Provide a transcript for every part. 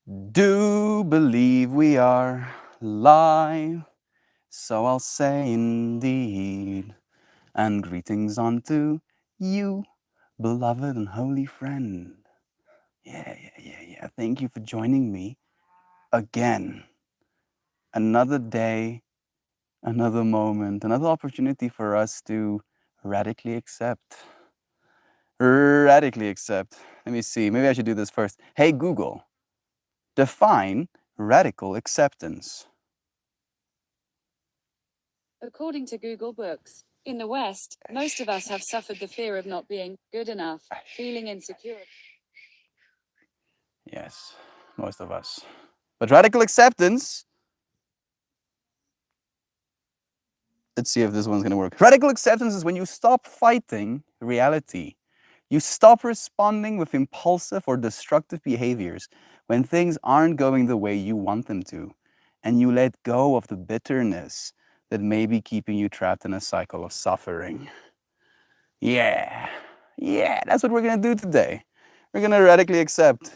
Do believe we are live, so I'll say indeed. And greetings unto you, beloved and holy friend. Yeah. Thank you for joining me again. Another day, another moment, another opportunity for us to radically accept. Radically accept. Let me see. Maybe I should do this first. Hey, Google, define radical acceptance. According to Google Books, in the West, most of us have suffered the fear of not being good enough, feeling insecure. Yes, most of us. But radical acceptance, let's see if this one's gonna work. Radical acceptance is when you stop fighting reality. You stop responding with impulsive or destructive behaviors when things aren't going the way you want them to. And you let go of the bitterness that may be keeping you trapped in a cycle of suffering. Yeah, that's what we're gonna do today. We're gonna radically accept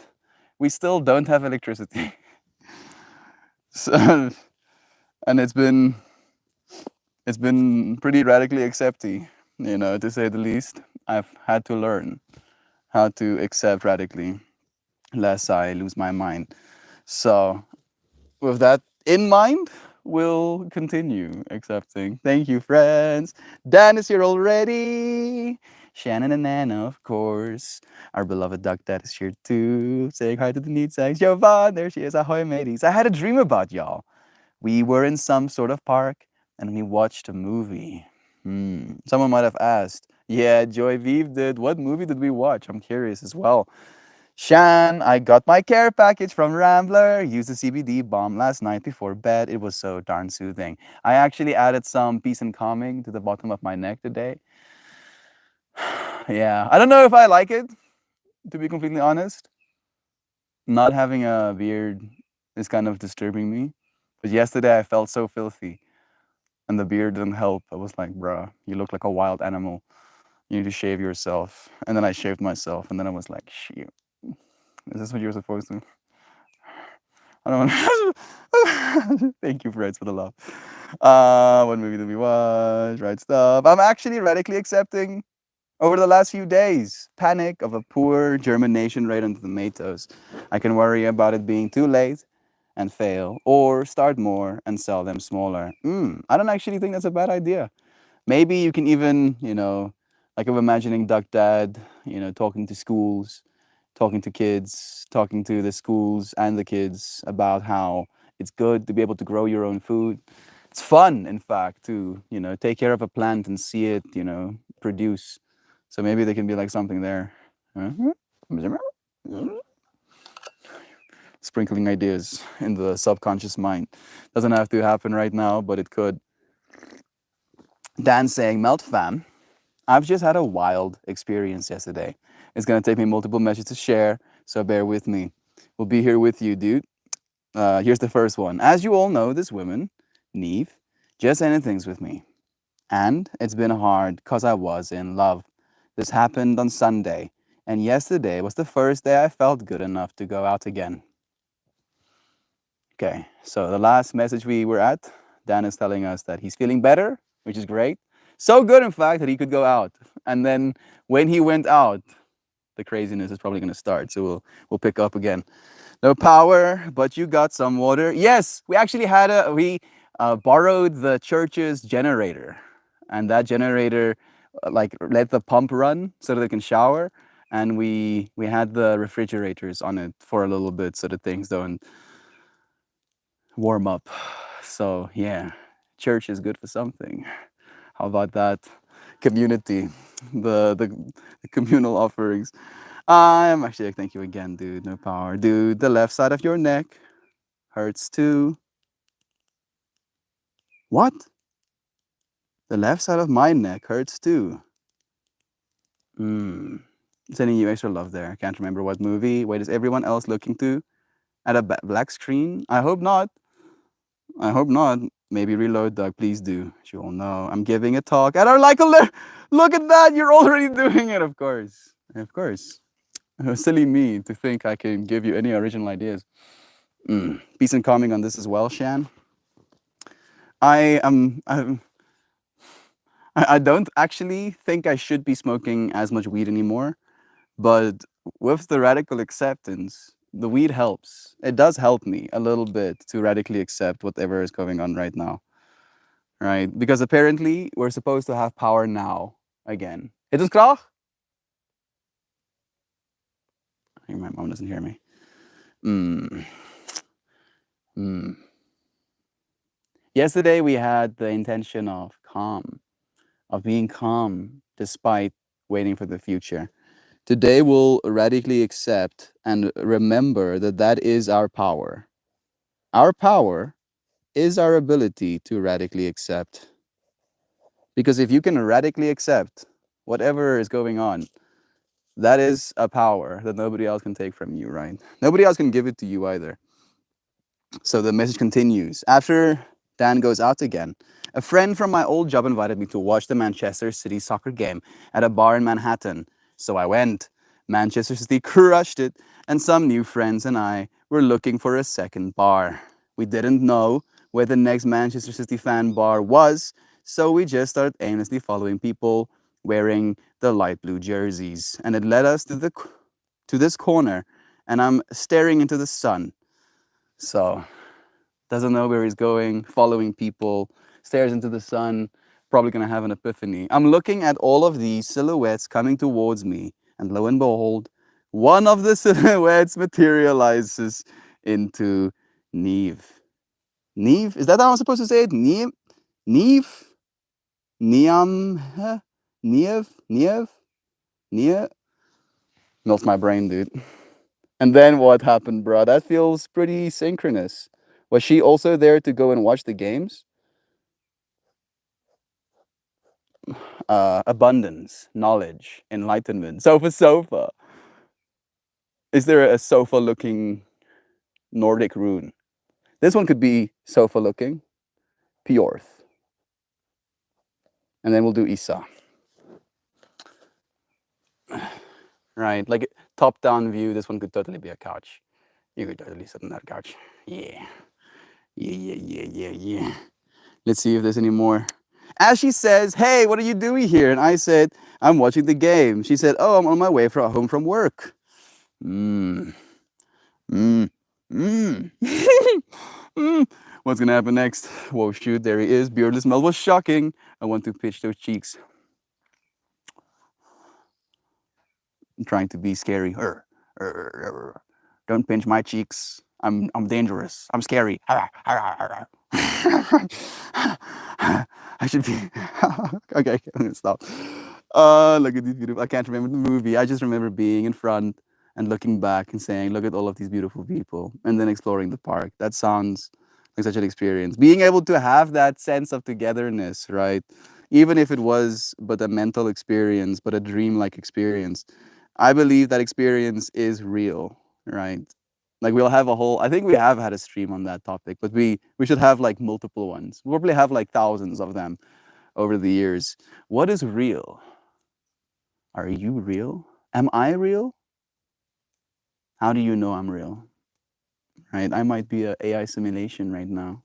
we still don't have electricity. So, and it's been pretty radically accepty, to say the least. I've had to learn how to accept radically, lest I lose my mind. So, with that in mind, we'll continue accepting. Thank you, friends. Dan is here already. Shannon and Anna, of course. Our beloved Duck Dad is here too. Saying hi to the neat sex. Jovan, there she is. Ahoy, mateys. I had a dream about y'all. We were in some sort of park and we watched a movie. Someone might have asked, yeah, Joy Vive did. What movie did we watch? I'm curious as well. Shan, I got my care package from Rambler. Used the CBD balm last night before bed. It was so darn soothing. I actually added some peace and calming to the bottom of my neck today. Yeah, I don't know if I like it, to be completely honest. Not having a beard is kind of disturbing me. But yesterday I felt so filthy and the beard didn't help. I was like, bruh, you look like a wild animal. You need to shave yourself. And then I shaved myself and then I was like, shit, is this what you're supposed to? I don't know. Thank you, Fred, for the love. What movie did we watch? Right stuff. I'm actually radically accepting over the last few days. Panic of a poor germination rate on tomatoes. I can worry about it being too late and fail, or start more and sell them smaller. I don't actually think that's a bad idea. Maybe you can even, like I'm imagining Duck Dad, talking to schools, talking to kids, talking to the schools and the kids about how it's good to be able to grow your own food. It's fun, in fact, to, take care of a plant and see it, produce. So maybe there can be like something there. Sprinkling ideas in the subconscious mind. Doesn't have to happen right now, but it could. Dan saying, Melt fam, I've just had a wild experience yesterday. It's gonna take me multiple messages to share, so bear with me. We'll be here with you, dude. Here's the first one. As you all know, this woman, Neve, just ended things with me. And it's been hard because I was in love. This happened on Sunday, and yesterday was the first day I felt good enough to go out again. Okay, so the last message we were at, Dan is telling us that he's feeling better, which is great. So good, in fact, that he could go out. And then when he went out, the craziness is probably going to start. So we'll pick up again. No power, but you got some water. Yes, we actually we borrowed the church's generator, and that generator like let the pump run so that they can shower. And we had the refrigerators on it for a little bit so that things don't warm up. So yeah, church is good for something. How about that? Community, the communal offerings. I'm actually like, thank you again, dude. No power, dude. The left side of your neck hurts too. What? The left side of my neck hurts too. Sending you extra love there. I can't remember what movie. Wait, is everyone else looking to at a black screen? I hope not. I hope not. Maybe reload, Doug. Please do. As you all know, I'm giving a talk at our like. Look at that. You're already doing it. Of course. Of course. Silly me to think I can give you any original ideas. Peace and calming on this as well, Shan. I am. I don't actually think I should be smoking as much weed anymore, but with the radical acceptance, the weed helps. It does help me a little bit to radically accept whatever is going on right now, right? Because apparently we're supposed to have power now again. Het is klaar? I think my mom doesn't hear me. Mm. Mm. Yesterday we had the intention of being calm despite waiting for the future. Today we'll radically accept and remember that that is our power. Our power is our ability to radically accept. Because if you can radically accept whatever is going on, that is a power that nobody else can take from you, right? Nobody else can give it to you either. So the message continues. After Dan goes out again, a friend from my old job invited me to watch the Manchester City soccer game at a bar in Manhattan. So I went. Manchester City crushed it, and some new friends and I were looking for a second bar. We didn't know where the next Manchester City fan bar was, so we just started aimlessly following people wearing the light blue jerseys. And it led us to this corner, and I'm staring into the sun. So doesn't know where he's going, following people, stares into the sun, probably gonna have an epiphany. I'm looking at all of these silhouettes coming towards me, and lo and behold, one of the silhouettes materializes into Neve. Neve? Is that how I'm supposed to say it? Neve? Neve? Niam? Neve? Neve? Neve? Melts my brain, dude. And then what happened, bro? That feels pretty synchronous. Was she also there to go and watch the games? Abundance, knowledge, enlightenment. Sofa, sofa. Is there a sofa looking Nordic rune? This one could be sofa looking, Pjorth. And then we'll do Isa. Right, like top down view, this one could totally be a couch. You could totally sit on that couch. Yeah. Yeah. Let's see if there's any more. As she says, "Hey, what are you doing here?" And I said, "I'm watching the game." She said, "Oh, I'm on my way home from work." Mmm. Mmm. Mmm. What's gonna happen next? Whoa, shoot, there he is. Beardless Mel was shocking. I want to pitch those cheeks. I'm trying to be scary. Don't pinch my cheeks. I'm dangerous. I'm scary. I should be okay. I'm gonna stop. Look at these beautiful. I can't remember the movie. I just remember being in front and looking back and saying, "Look at all of these beautiful people," and then exploring the park. That sounds like such an experience. Being able to have that sense of togetherness, right? Even if it was but a mental experience, but a dream-like experience, I believe that experience is real, right? Like we'll have a whole. I think we have had a stream on that topic, but we should have like multiple ones. We'll probably have like thousands of them over the years. What is real? Are you real? Am I real? How do you know I'm real? Right? I might be an AI simulation right now.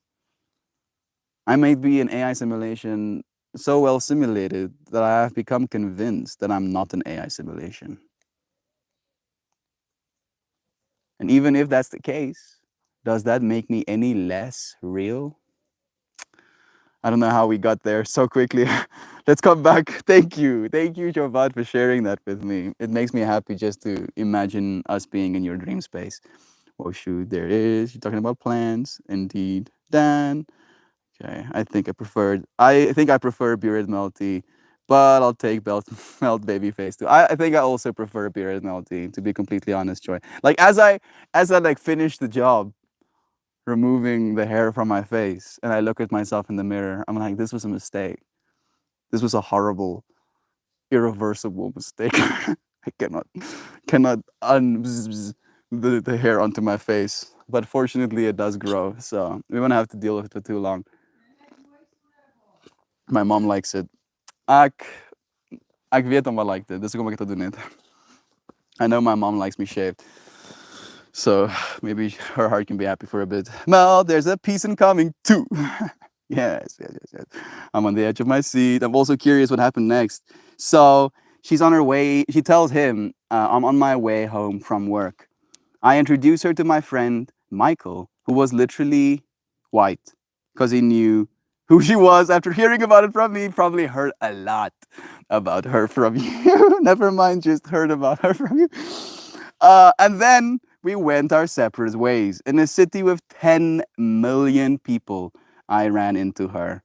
I might be an AI simulation so well simulated that I have become convinced that I'm not an AI simulation. And even if that's the case, does that make me any less real? I don't know how we got there so quickly. Let's come back. Thank you. Thank you, Javad, for sharing that with me. It makes me happy just to imagine us being in your dream space. Oh, shoot, there it is. You're talking about plans. Indeed. Dan. Okay, I think I prefer bearded melty, but I'll take melt baby face too. I think I also prefer bearded melty, to be completely honest, Joy. Like as I like finish the job removing the hair from my face and I look at myself in the mirror, I'm like, this was a mistake. This was a horrible, irreversible mistake. I cannot the hair onto my face. But fortunately it does grow, so we won't have to deal with it for too long. My mom likes it. Ek ek weet hom wel like dit. Dis hoekom ek dit doen net. I know my mom likes me shaved, so maybe her heart can be happy for a bit. Mel, there's a piece incoming too. Yes, yes, yes, yes. I'm on the edge of my seat. I'm also curious what happened next. So she's on her way. She tells him, I'm on my way home from work. I introduce her to my friend Michael, who was literally white because he knew who she was after hearing about it from me. Probably heard a lot about her from you. Never mind, just heard about her from you. And then we went our separate ways. In a city with 10 million people, I ran into her.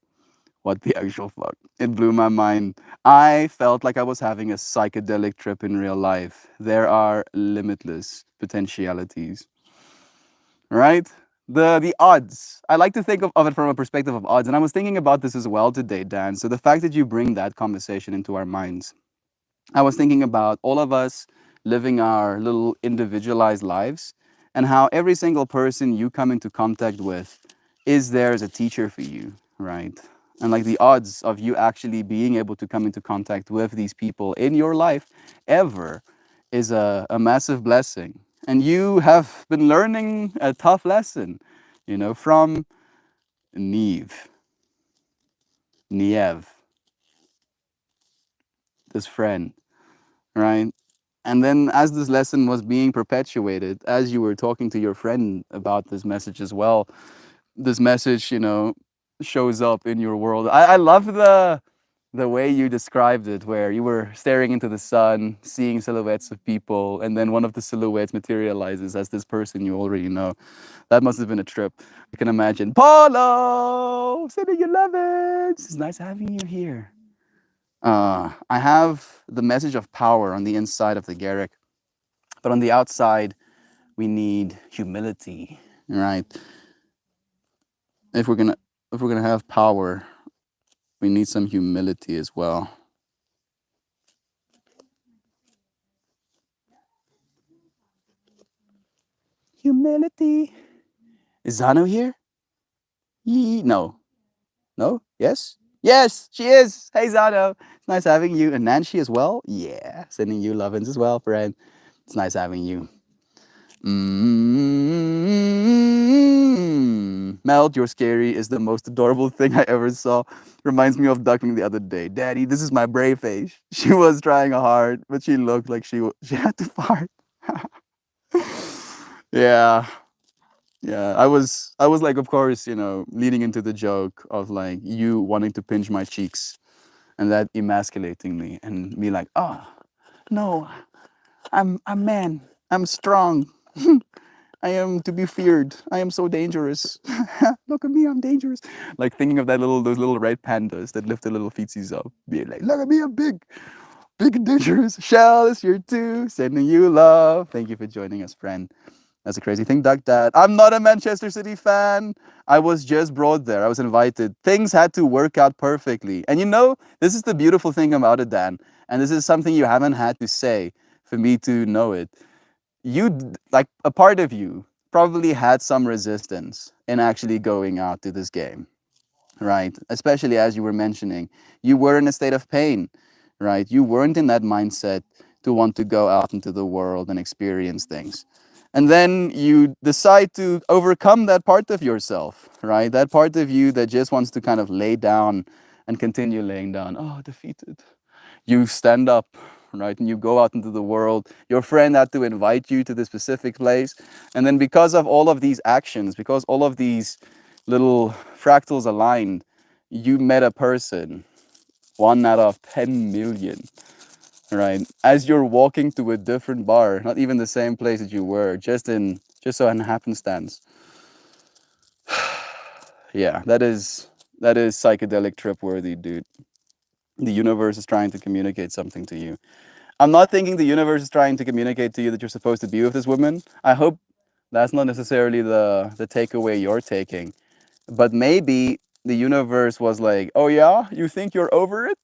What the actual fuck? It blew my mind. I felt like I was having a psychedelic trip in real life. There are limitless potentialities, right? The odds. I like to think of it from a perspective of odds. And I was thinking about this as well today, Dan. So the fact that you bring that conversation into our minds, I was thinking about all of us living our little individualized lives and how every single person you come into contact with is there as a teacher for you, right? And like the odds of you actually being able to come into contact with these people in your life ever is a massive blessing. And you have been learning a tough lesson, from Neve, Niev, this friend, right? And then, as this lesson was being perpetuated, as you were talking to your friend about this message as well, this message, shows up in your world. I love the way you described it, where you were staring into the sun, seeing silhouettes of people, and then one of the silhouettes materializes as this person you already know. That must have been a trip. I can imagine. Paulo, sending you love it. It's nice having you here. I have the message of power on the inside of the Garrick, but on the outside, we need humility, right? If we're gonna if we're gonna have power, we need some humility as well. Humility. Is Zano here? No. No? Yes? Yes, she is. Hey Zano. It's nice having you. And Nancy as well? Yeah. Sending you lovin's as well, friend. It's nice having you. Meld, you're scary is the most adorable thing I ever saw. Reminds me of Duckling the other day. Daddy, this is my brave face. She was trying hard, but she looked like she had to fart. Yeah. Yeah. I was like, of course, leading into the joke of like you wanting to pinch my cheeks and that emasculating me and me like, oh no, I'm a man. I'm strong. I am to be feared. I am so dangerous. Look at me, I'm dangerous. Like thinking of those little red pandas that lift their little feetsies up, being like, look at me, I'm big, big and dangerous. Shell is here too, sending you love. Thank you for joining us, friend. That's a crazy thing, Duck Dad. I'm not a Manchester City fan. I was just brought there. I was invited. Things had to work out perfectly. And this is the beautiful thing about it, Dan. And this is something you haven't had to say for me to know it. Like a part of you probably had some resistance in actually going out to this game, right? Especially as you were mentioning, you were in a state of pain, right? You weren't in that mindset to want to go out into the world and experience things. And then you decide to overcome that part of yourself, right? That part of you that just wants to kind of lay down and continue laying down. Oh, defeated. You stand up, right? And you go out into the world. Your friend had to invite you to the specific place. And then because of all of these actions, because all of these little fractals aligned, you met a person, one out of 10 million, right? As you're walking to a different bar, not even the same place that you were, just so an happenstance. Yeah, that is psychedelic trip worthy, dude. The universe is trying to communicate something to you. I'm not thinking the universe is trying to communicate to you that you're supposed to be with this woman. I hope that's not necessarily the takeaway you're taking. But maybe the universe was like, "Oh yeah, you think you're over it?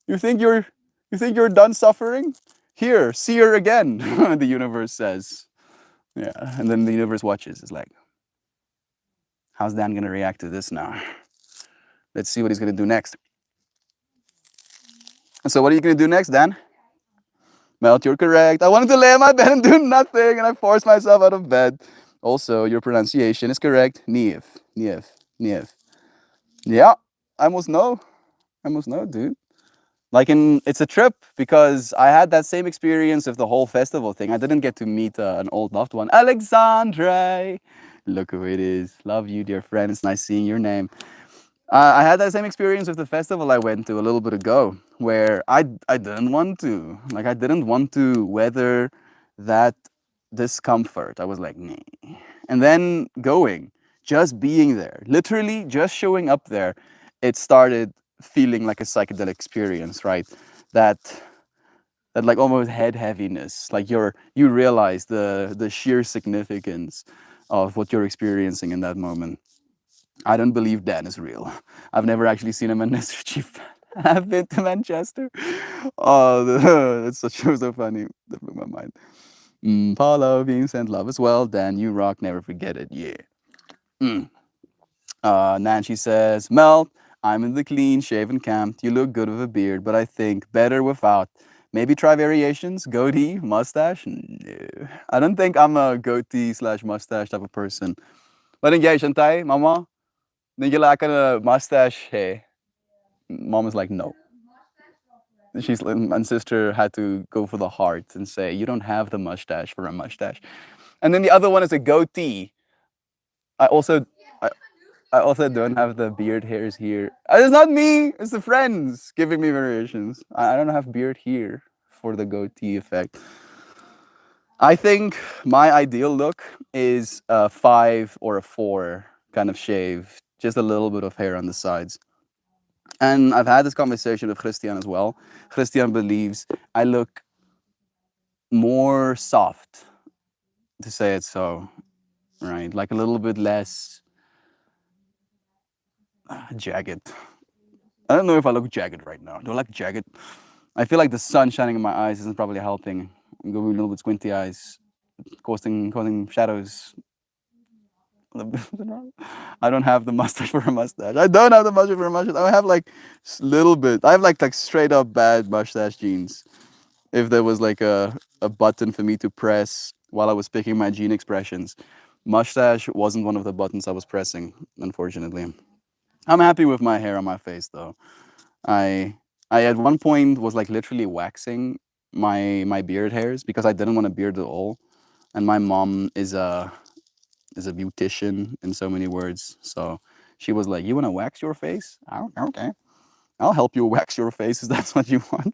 You think you're done suffering? Here, see her again." The universe says. Yeah, and then the universe watches. It's like, "How's Dan going to react to this now? Let's see what he's going to do next." And so what are you going to do next, Dan? Melt, you're correct. I wanted to lay on my bed and do nothing, and I forced myself out of bed. Also, your pronunciation is correct. Niev, Niev, Niev. Yeah, I must know. I must know, dude. Like it's a trip because I had that same experience of the whole festival thing. I didn't get to meet an old loved one, Alexandre. Look who it is. Love you, dear friend. It's nice seeing your name. I had that same experience with the festival I went to a little bit ago, where I didn't want to, like, I didn't want to weather that discomfort. I was like, nah. And then going, just being there, literally just showing up there, it started feeling like a psychedelic experience, right? That that like almost head heaviness, like you realize the sheer significance of what you're experiencing in that moment. I don't believe Dan is real. I've never actually seen a Manchester Chief fan. I've been to Manchester. Oh, that's so funny. That blew my mind. Paulo being sent love as well. Dan, you rock. Never forget it. Yeah. Mm. Nancy says, Mel, I'm in the clean shaven camp. You look good with a beard, but I think better without. Maybe try variations. Goatee, mustache. No. I don't think I'm a goatee slash mustache type of person. But then, yeah, Shantai, Mama, then you like a mustache hair. Mom is like, no. She's and sister had to go for the heart and say, you don't have the mustache for a mustache. And then the other one is a goatee. I also I, I also don't have the beard hairs here. It's not me, it's the friends giving me variations. I don't have beard here for the goatee effect. I think my ideal look is a 5 or a 4 kind of shave, just a little bit of hair on the sides. And I've had this conversation with Christian as well. Christian believes I look more soft, to say it so, right? Like a little bit less jagged. I don't know if I look jagged right now. Do I look jagged? I feel like the sun shining in my eyes isn't probably helping. I'm going a little bit squinty eyes, causing shadows. I don't have the mustache for a mustache. I don't have the mustache for a mustache. I have like little bit. I have like straight up bad mustache genes. If there was like a button for me to press while I was picking my gene expressions, mustache wasn't one of the buttons I was pressing, unfortunately. I'm happy with my hair on my face though. I I at one point was like literally waxing my beard hairs because I didn't want a beard at all. And my mom is a beautician in so many words. So she was like, "You want to wax your face? Oh, okay, I'll help you wax your face if that's what you want."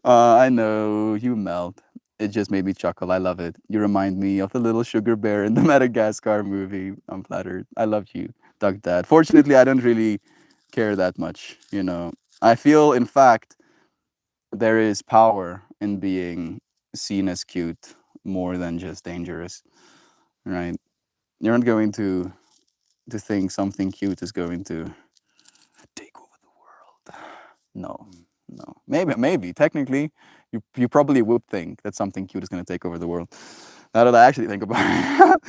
I know you melt. It just made me chuckle. I love it. You remind me of the little sugar bear in the Madagascar movie. I'm flattered. I love you, Duck Dad. Fortunately, I don't really care that much. You know, I feel, in fact, there is power in being seen as cute more than just dangerous, right? You're not going to think something cute is going to take over the world. No, no. Maybe. Technically, you probably would think that something cute is going to take over the world. Now that I actually think about it.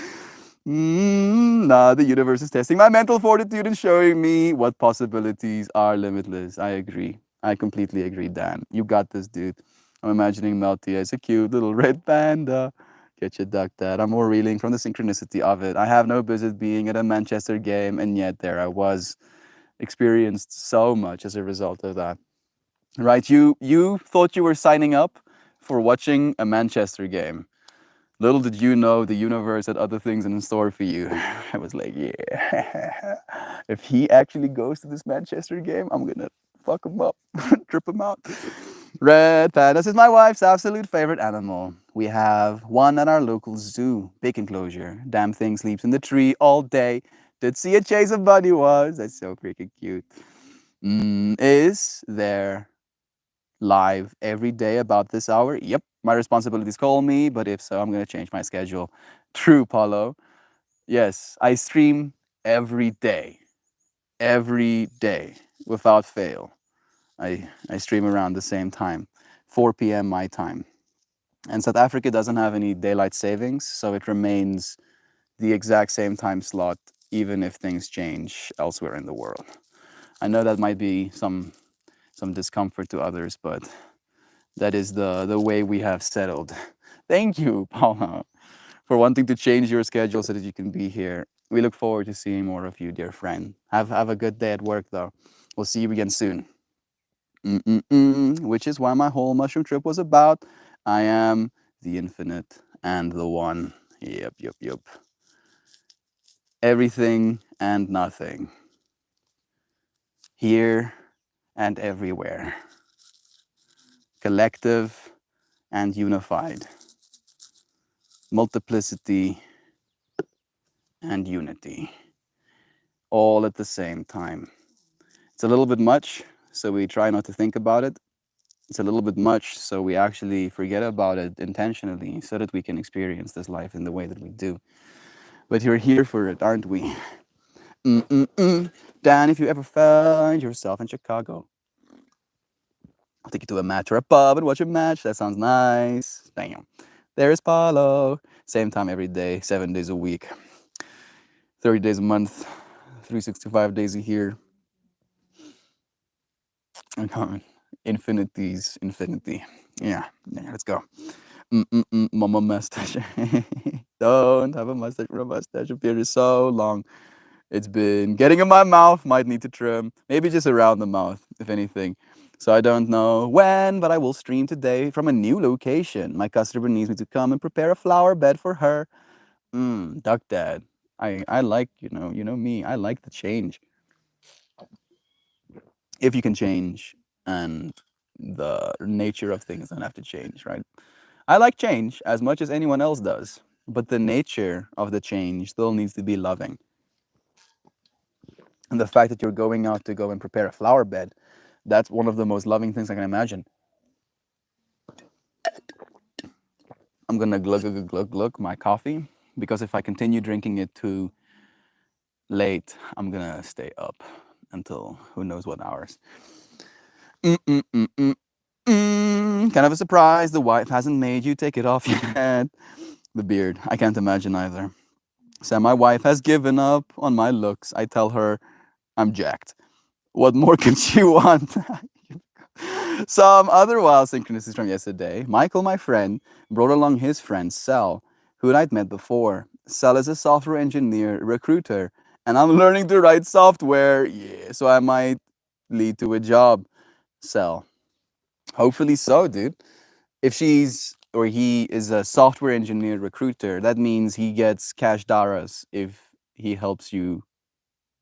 Nah, the universe is testing my mental fortitude and showing me what possibilities are limitless. I agree. I completely agree, Dan. You got this, dude. I'm imagining Melty as a cute little red panda. Get your duck, Dad. I'm more reeling from the synchronicity of it. I have no business being at a Manchester game, and yet there I was, experienced so much as a result of that. Right? You thought you were signing up for watching a Manchester game. Little did you know the universe had other things in store for you. I was like, yeah, if he actually goes to this Manchester game, I'm gonna fuck him up, trip him out. Red pandas is my wife's absolute favorite animal. We have one at our local zoo, big enclosure. Damn thing sleeps in the tree all day. Did see a chase of Buddy was. That's so freaking cute. Is there live every day about this hour? Yep, my responsibilities call me, but if so, I'm gonna change my schedule. True, Paulo. Yes, I stream every day, without fail. I stream around the same time, 4 p.m. my time. And South Africa doesn't have any daylight savings, so it remains the exact same time slot, even if things change elsewhere in the world. I know that might be some discomfort to others, but That is the way we have settled. Thank you, Paula, for wanting to change your schedule so that you can be here. We look forward to seeing more of you, dear friend. Have a good day at work, though. We'll see you again soon. Which is why my whole mushroom trip was about. I am the infinite and the one. Yep, yep, yep. Everything and nothing. Here and everywhere. Collective and unified. Multiplicity and unity. All at the same time. It's a little bit much, so we try not to think about it. It's a little bit much, so we actually forget about it intentionally so that we can experience this life in the way that we do. But you're here for it, aren't we? Dan, if you ever find yourself in Chicago, I'll take you to a match or a pub and watch a match. That sounds nice. Bam. There's Paulo. Same time every day, 7 days a week, 30 days a month, 365 days a year. I can't. Infinities, infinity. Yeah, let's go. Mama mustache. Don't have a mustache for a mustache. Your beard is so long. It's been getting in my mouth. Might need to trim. Maybe just around the mouth, if anything. So I don't know when, but I will stream today from a new location. My customer needs me to come and prepare a flower bed for her. Duck Dad. I like, you know me. I like the change. If you can change and the nature of things don't have to change, right? I like change as much as anyone else does, but the nature of the change still needs to be loving. And the fact that you're going out to go and prepare a flower bed, that's one of the most loving things I can imagine. I'm gonna glug, glug, glug, glug my coffee because if I continue drinking it too late, I'm gonna stay up until who knows what hours. Kind of a surprise. The wife hasn't made you take it off yet. The beard. I can't imagine either. So my wife has given up on my looks. I tell her I'm jacked. What more could she want? Some other wild synchronicities from yesterday. Michael, my friend, brought along his friend Sal, who I'd met before. Sal is a software engineer, recruiter, and I'm learning to write software. Yeah, so I might lead to a job. Sal. Hopefully so, dude. If she's or he is a software engineer recruiter, that means he gets cash dollars if he helps you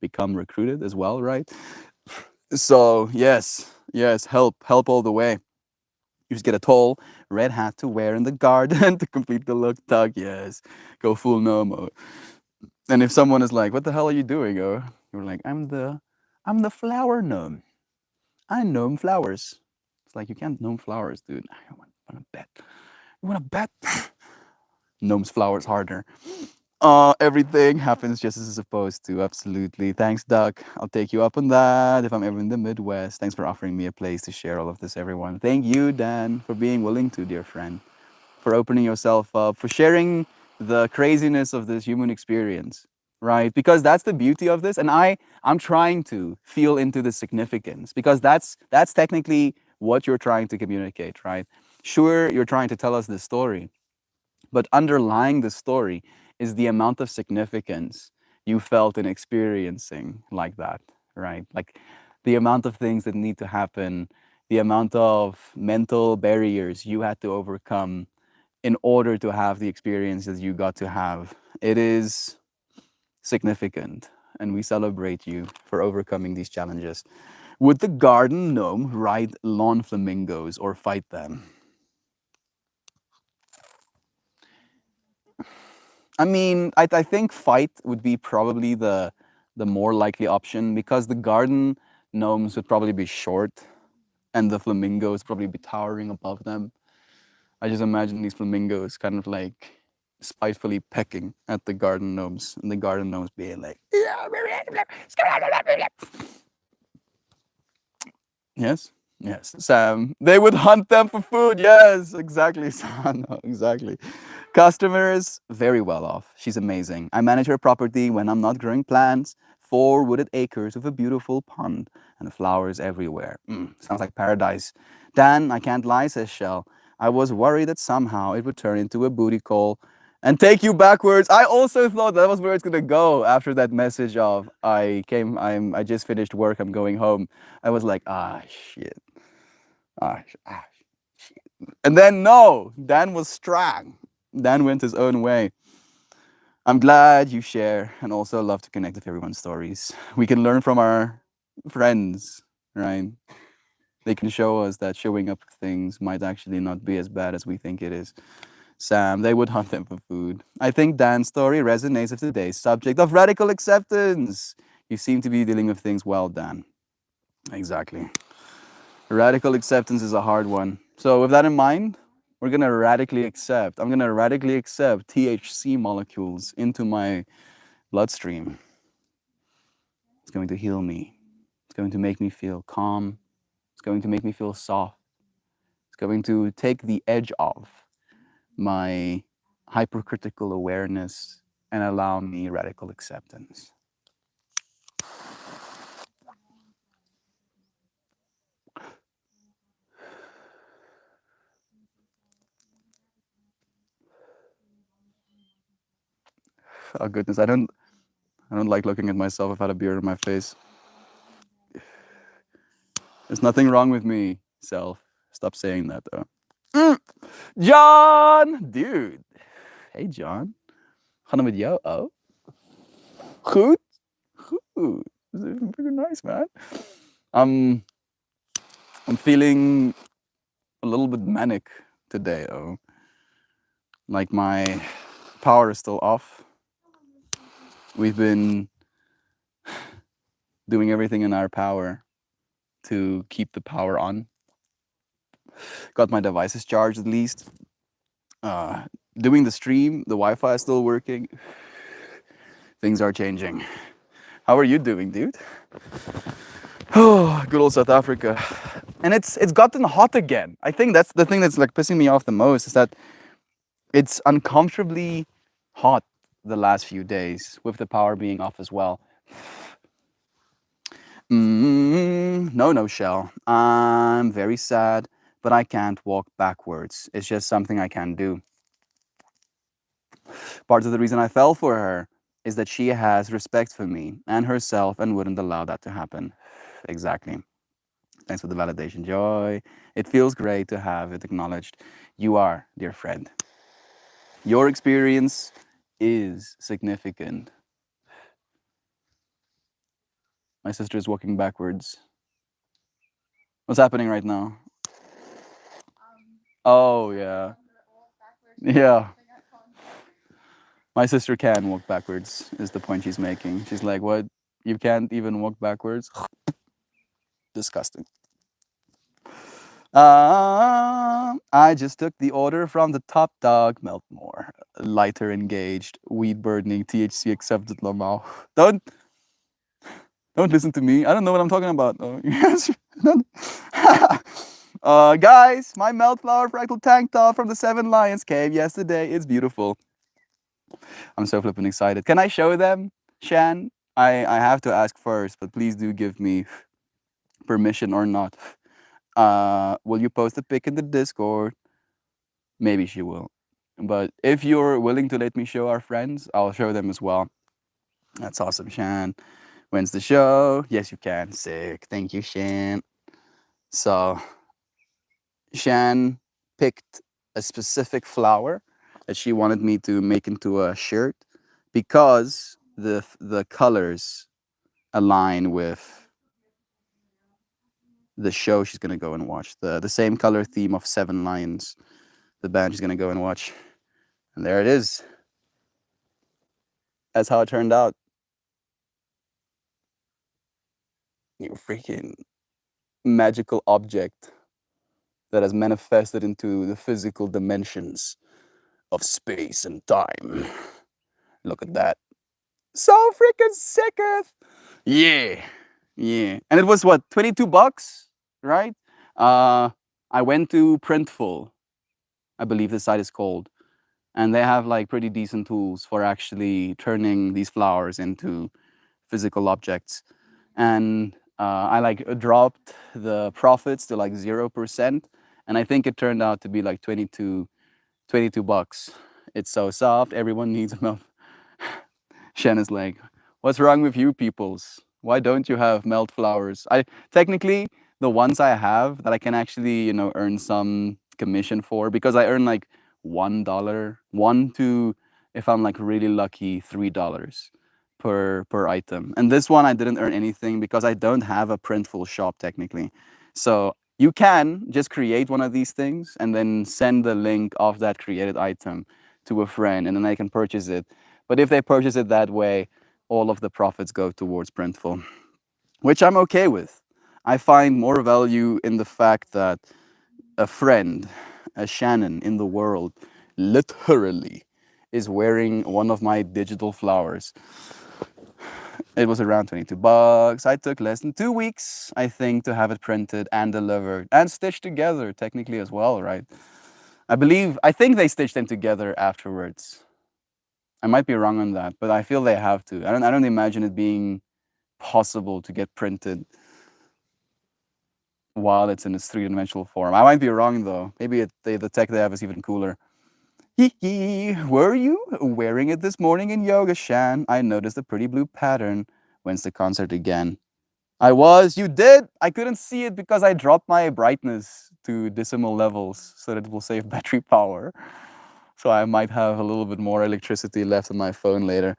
become recruited as well, right? So yes, help all the way. You just get a tall red hat to wear in the garden to complete the look. Tug, yes, go full Nomo. And if someone is like, "What the hell are you doing?" Oh, you're like, I'm the flower gnome. I gnome flowers." It's like you can't gnome flowers, dude. I want to bet. You want to bet? Gnomes flowers harder. Everything happens just as it's supposed to. Absolutely. Thanks, Duck. I'll take you up on that if I'm ever in the Midwest. Thanks for offering me a place to share all of this, everyone. Thank you, Dan, for being willing to, dear friend, for opening yourself up, for sharing the craziness of this human experience, right? Because that's the beauty of this. And I'm trying to feel into the significance because that's technically what you're trying to communicate, right? Sure, you're trying to tell us this story, but underlying the story is the amount of significance you felt in experiencing like that, right? Like the amount of things that need to happen, the amount of mental barriers you had to overcome in order to have the experiences you got to have. It is significant, and we celebrate you for overcoming these challenges. Would the garden gnome ride lawn flamingos or fight them? I mean, I think fight would be probably the more likely option because the garden gnomes would probably be short and the flamingos probably be towering above them. I just imagine these flamingos kind of like spitefully pecking at the garden gnomes and the garden gnomes being like, yes, yes, Sam. They would hunt them for food. Yes, exactly, Sam. Exactly. Customer is very well off. She's amazing. I manage her property when I'm not growing plants 4 wooded acres with a beautiful pond and flowers everywhere. Sounds like paradise. Dan, I can't lie, says Shell. I was worried that somehow it would turn into a booty call and take you backwards. I also thought that was where it's gonna go after that message of I just finished work, I'm going home. I was like, shit. Shit. And then no, Dan was strong. Dan went his own way. I'm glad you share and also love to connect with everyone's stories. We can learn from our friends, right? They can show us that showing up for things might actually not be as bad as we think it is. Sam, they would hunt them for food. I think Dan's story resonates with today's subject of radical acceptance. You seem to be dealing with things well, Dan. Exactly. Radical acceptance is a hard one. So with that in mind, I'm gonna radically accept THC molecules into my bloodstream. It's going to heal me. It's going to make me feel calm. It's going to make me feel soft. It's going to take the edge off my hypercritical awareness and allow me radical acceptance. Oh goodness, I don't like looking at myself without a beard on my face. There's nothing wrong with me, self. Stop saying that though. John! Dude. Hey John. Gaat het met jou? Oh. Goed? Goed. Very nice, man. I'm feeling a little bit manic today, though. Like my power is still off. We've been doing everything in our power to keep the power on. Got my devices charged at least. Doing the stream, the Wi-Fi is still working. Things are changing. How are you doing, dude? Oh, good old South Africa. And it's gotten hot again. I think that's the thing that's like pissing me off the most, is that it's uncomfortably hot the last few days with the power being off as well. No, Shell. I'm very sad, but I can't walk backwards. It's just something I can't do. Part of the reason I fell for her is that she has respect for me and herself and wouldn't allow that to happen. Exactly. Thanks for the validation, Joy. It feels great to have it acknowledged. You are, dear friend. Your experience is significant. My sister is walking backwards. What's happening right now? Oh, yeah. Yeah. My sister can walk backwards, is the point she's making. She's like, what? You can't even walk backwards? Disgusting. I just took the order from the top dog, Meltmore. Lighter engaged, weed burning, THC accepted, Lamau. Don't listen to me. I don't know what I'm talking about. Guys, my Meltflower fractal tank top from the Seven Lions came yesterday. It's beautiful. I'm so flippin' excited. Can I show them, Shan? I have to ask first, but please do give me permission or not. Will you post a pic in the Discord? Maybe she will. But if you're willing to let me show our friends, I'll show them as well. That's awesome, Shan. When's the show? Yes, you can. Sick. Thank you, Shan. So, Shan picked a specific flower that she wanted me to make into a shirt because the colors align with the show she's gonna go and watch. The same color theme of Seven Lions, the band she's gonna go and watch. And there it is. That's how it turned out. You freaking magical object that has manifested into the physical dimensions of space and time. Look at that. So freaking sicketh. Yeah. And it was what, $22, right? I went to Printful, I believe the site is called, and they have like pretty decent tools for actually turning these flowers into physical objects, and I like dropped the profits to like 0%, and I think it turned out to be like 22 bucks. It's so soft. Everyone needs a melt. Shen is like, what's wrong with you peoples? Why don't you have melt flowers? I technically the ones I have that I can actually, earn some commission for, because I earn like $1, one to, if I'm like really lucky, $3 per item. And this one I didn't earn anything because I don't have a printful shop technically. So you can just create one of these things and then send the link of that created item to a friend, and then they can purchase it. But if they purchase it that way, all of the profits go towards Printful, which I'm okay with. I find more value in the fact that a friend, a Shannon in the world, literally is wearing one of my digital flowers. It was around 22 bucks. I took less than 2 weeks, I think, to have it printed and delivered and stitched together, technically as well, right? I think they stitched them together afterwards. I might be wrong on that, but I feel they have to. I don't imagine it being possible to get printed while it's in its three-dimensional form. I might be wrong though. Maybe the tech they have is even cooler. Hee, were you wearing it this morning in yoga, Shan? I noticed a pretty blue pattern. When's the concert again? I was. You did. I couldn't see it because I dropped my brightness to decimal levels so that it will save battery power. So I might have a little bit more electricity left on my phone later.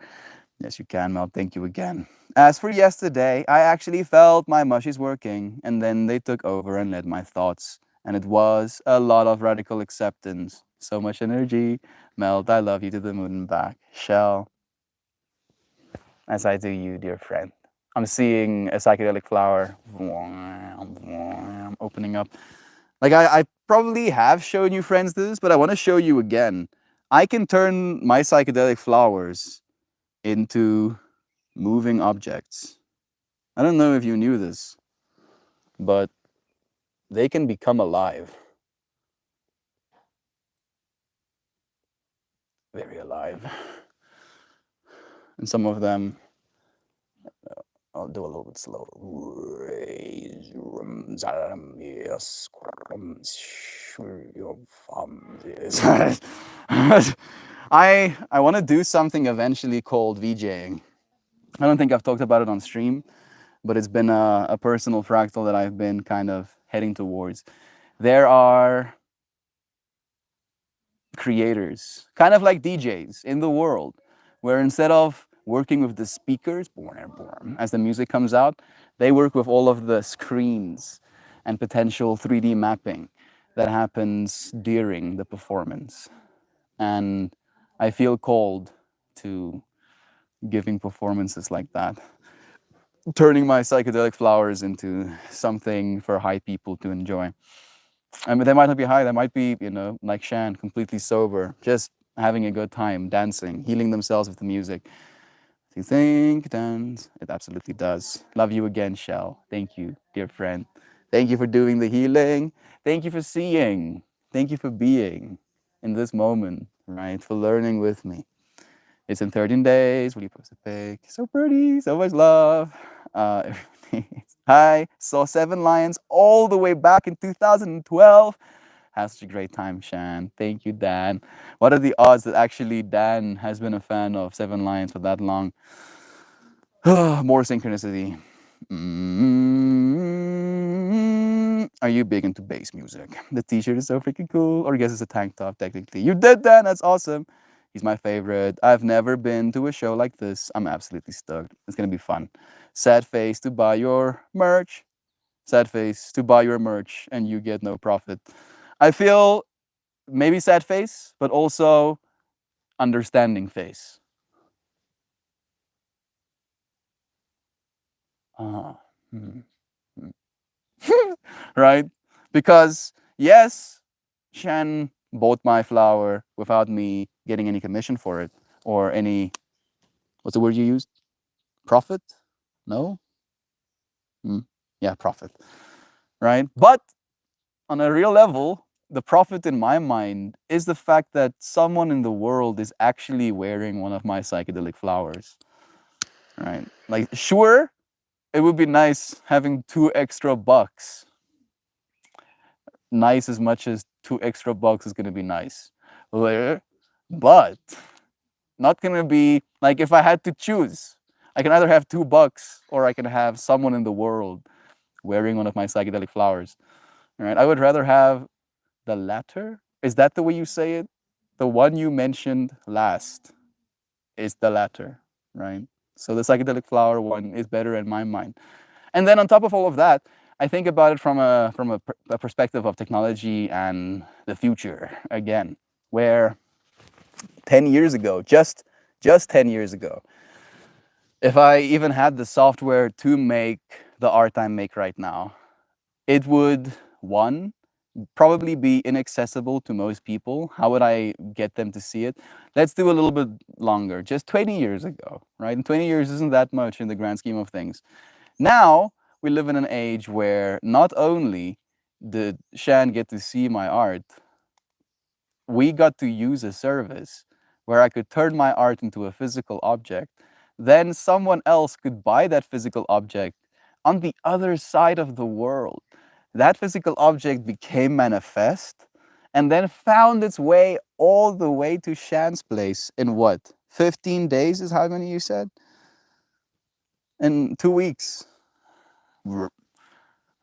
Yes, you can, Mel. Thank you again. As for yesterday, I actually felt my mushies working, and then they took over and led my thoughts. And it was a lot of radical acceptance. So much energy. Melt, I love you to the moon and back. Shell, as I do you, dear friend. I'm seeing a psychedelic flower opening up. Like I probably have shown you friends this, but I want to show you again. I can turn my psychedelic flowers into moving objects. I don't know if you knew this, but they can become alive. Very alive. And some of them, I'll do a little bit slow. I want to do something eventually called VJing. I don't think I've talked about it on stream, but it's been a personal fractal that I've been kind of heading towards. There are creators, kind of like DJs in the world, where instead of working with the speakers, as the music comes out, they work with all of the screens and potential 3D mapping that happens during the performance. And I feel called to giving performances like that, turning my psychedelic flowers into something for high people to enjoy. I mean, they might not be high, they might be, like Shan, completely sober, just having a good time, dancing, healing themselves with the music. Do you think dance? It absolutely does. Love you again, Shell. Thank you, dear friend. Thank you for doing the healing. Thank you for seeing. Thank you for being in this moment, right? For learning with me. It's in 13 days. Will you post a pic? So pretty, so much love. Hi, saw Seven Lions all the way back in 2012. Had such a great time, Shan. Thank you, Dan. What are the odds that actually Dan has been a fan of Seven Lions for that long? More synchronicity. Are you big into bass music? The t-shirt is so freaking cool. Or I guess it's a tank top, technically. You did, Dan. That's awesome. He's my favorite. I've never been to a show like this. I'm absolutely stoked. It's going to be fun. Sad face to buy your merch. Sad face to buy your merch and you get no profit. I feel maybe sad face, but also understanding face. Right? Because yes, Shan bought my flower without me getting any commission for it or any, what's the word you used? Profit? No? Yeah, profit. Right? But on a real level, the profit in my mind is the fact that someone in the world is actually wearing one of my psychedelic flowers. right? Like, sure, it would be nice having $2 extra. Nice as much as $2 extra is gonna be nice. But not gonna be like if I had to choose, I can either have $2 or I can have someone in the world wearing one of my psychedelic flowers. Right? I would rather have the latter. Is that the way you say it? The one you mentioned last is the latter, right? So the psychedelic flower one is better in my mind. And then on top of all of that, I think about it from a perspective of technology and the future again, where 10 years ago, just 10 years ago, if I even had the software to make the art I make right now, it would, one, probably be inaccessible to most people. How would I get them to see it? Let's do a little bit longer, just 20 years ago, right? And 20 years isn't that much in the grand scheme of things. Now, we live in an age where not only did Shan get to see my art, we got to use a service where I could turn my art into a physical object. Then someone else could buy that physical object on the other side of the world. That physical object became manifest and then found its way all the way to Shan's place in what? 15 days is how many you said? In 2 weeks.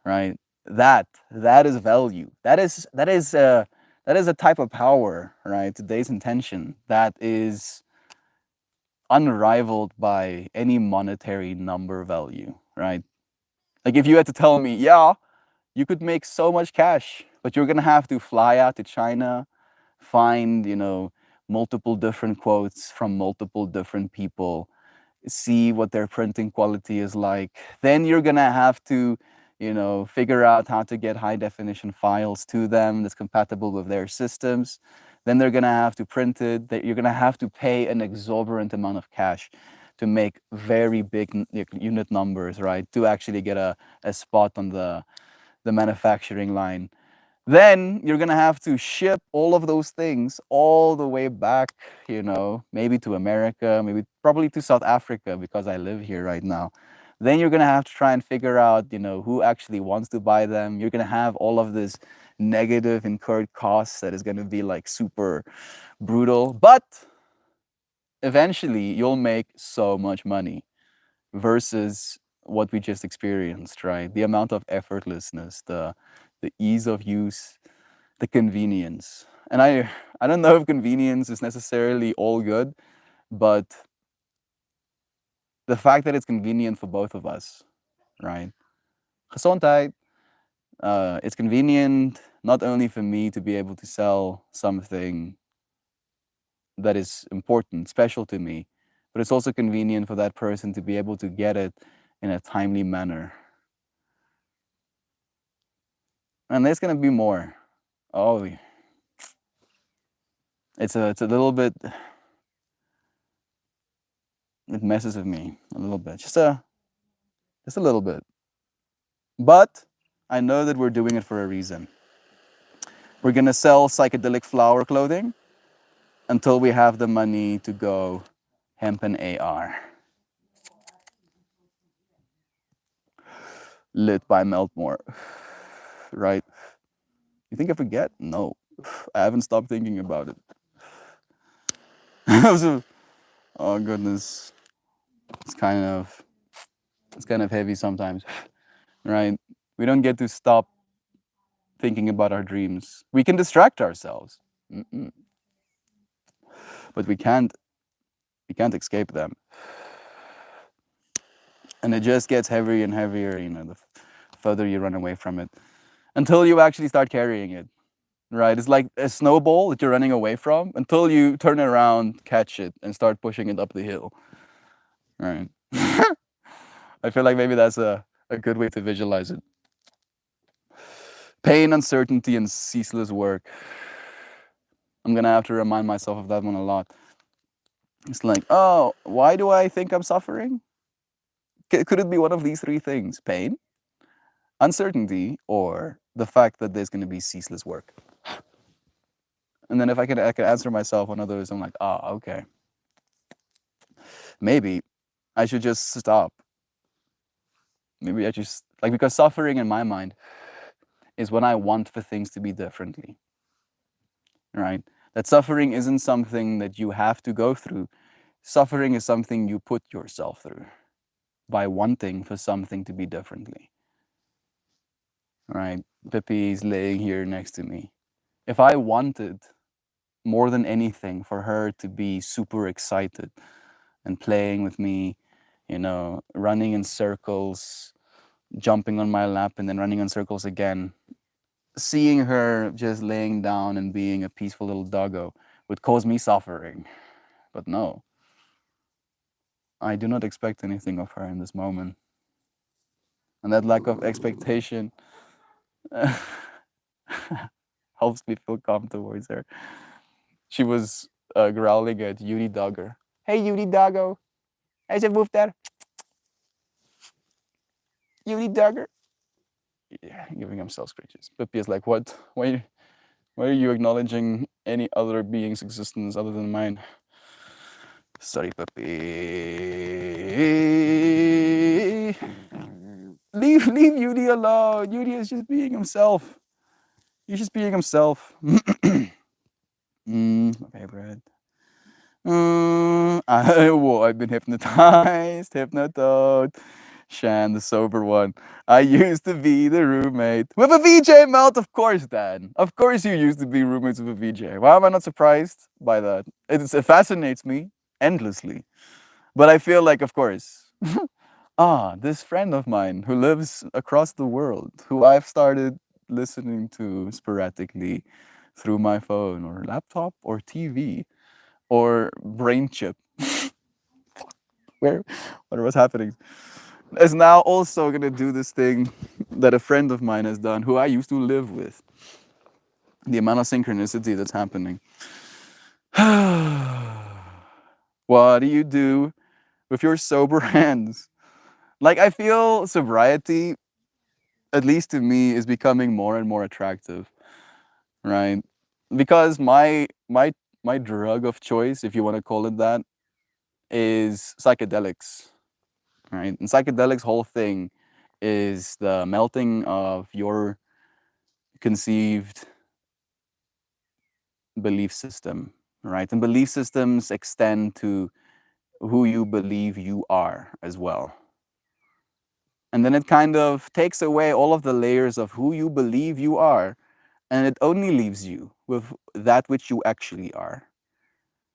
Right? That is value. That is a type of power, right? Today's intention that is unrivaled by any monetary number value, right? Like if you had to tell me, yeah, you could make so much cash, but you're gonna have to fly out to China, find, multiple different quotes from multiple different people, see what their printing quality is like. Then you're gonna have to, figure out how to get high definition files to them that's compatible with their systems. Then they're gonna have to print it. That you're gonna have to pay an exorbitant amount of cash to make very big unit numbers, right? To actually get a spot on the manufacturing line. Then you're gonna have to ship all of those things all the way back, maybe to America, maybe probably to South Africa because I live here right now. Then you're gonna have to try and figure out, who actually wants to buy them. You're gonna have all of this negative incurred costs that is gonna be like super brutal. But eventually you'll make so much money versus what we just experienced, right? The amount of effortlessness, the ease of use, the convenience. And I don't know if convenience is necessarily all good, but the fact that it's convenient for both of us, right? Gezondheid, it's convenient not only for me to be able to sell something that is important, special to me, but it's also convenient for that person to be able to get it in a timely manner. And there's gonna be more. Oh, it's a little bit. It messes with me a little bit, just a little bit. But I know that we're doing it for a reason. We're gonna sell psychedelic flower clothing until we have the money to go hemp and AR. Lit by Meltmore, right? You think I forget? No, I haven't stopped thinking about it. Oh goodness, it's kind of heavy sometimes, right? We don't get to stop thinking about our dreams. We can distract ourselves, but we can't escape them. And it just gets heavier and heavier, the further you run away from it, until you actually start carrying it, right? It's like a snowball that you're running away from until you turn around, catch it, and start pushing it up the hill, right? I feel like maybe that's a good way to visualize it. Pain, uncertainty, and ceaseless work. I'm gonna have to remind myself of that one a lot. It's like, oh, why do I think I'm suffering? Could it be one of these three things? Pain, uncertainty, or the fact that there's gonna be ceaseless work? And then if I could answer myself one of those, I'm like, okay. Maybe I should just stop. Maybe I just like, because suffering in my mind is when I want for things to be differently, right? That suffering isn't something that you have to go through. Suffering is something you put yourself through by wanting for something to be differently, right? Pippi is laying here next to me. If I wanted more than anything for her to be super excited and playing with me, you know, running in circles, jumping on my lap and then running in circles again, seeing her just laying down and being a peaceful little doggo would cause me suffering. But no, I do not expect anything of her in this moment. And that lack of expectation helps me feel calm towards her. She was growling at Yuri Dogger. Hey, Yuri Doggo. Is it wolf there? Yuri Dogger. Yeah, giving himself scratches. Pippi is like, what? Why are you acknowledging any other being's existence other than mine? Sorry, Pippi. Leave Yuri alone. Yuri is just being himself. He's just being himself. Okay, Brad. I've been hypnotized, hypnotized. Shan, the sober one. I used to be the roommate with a VJ melt, of course, Dan. Of course, you used to be roommates with a VJ. Why am I not surprised by that? It fascinates me endlessly. But I feel like, of course, this friend of mine who lives across the world, who I've started listening to sporadically through my phone or laptop or TV or brain chip. What was happening? Is now also gonna do this thing that a friend of mine has done, who I used to live with. The amount of synchronicity that's happening. What do you do with your sober hands? Like, I feel sobriety, at least to me, is becoming more and more attractive, right? Because my drug of choice, if you want to call it that, is psychedelics, right? And psychedelics' whole thing is the melting of your conceived belief system, right? And belief systems extend to who you believe you are as well. And then it kind of takes away all of the layers of who you believe you are, and it only leaves you with that which you actually are.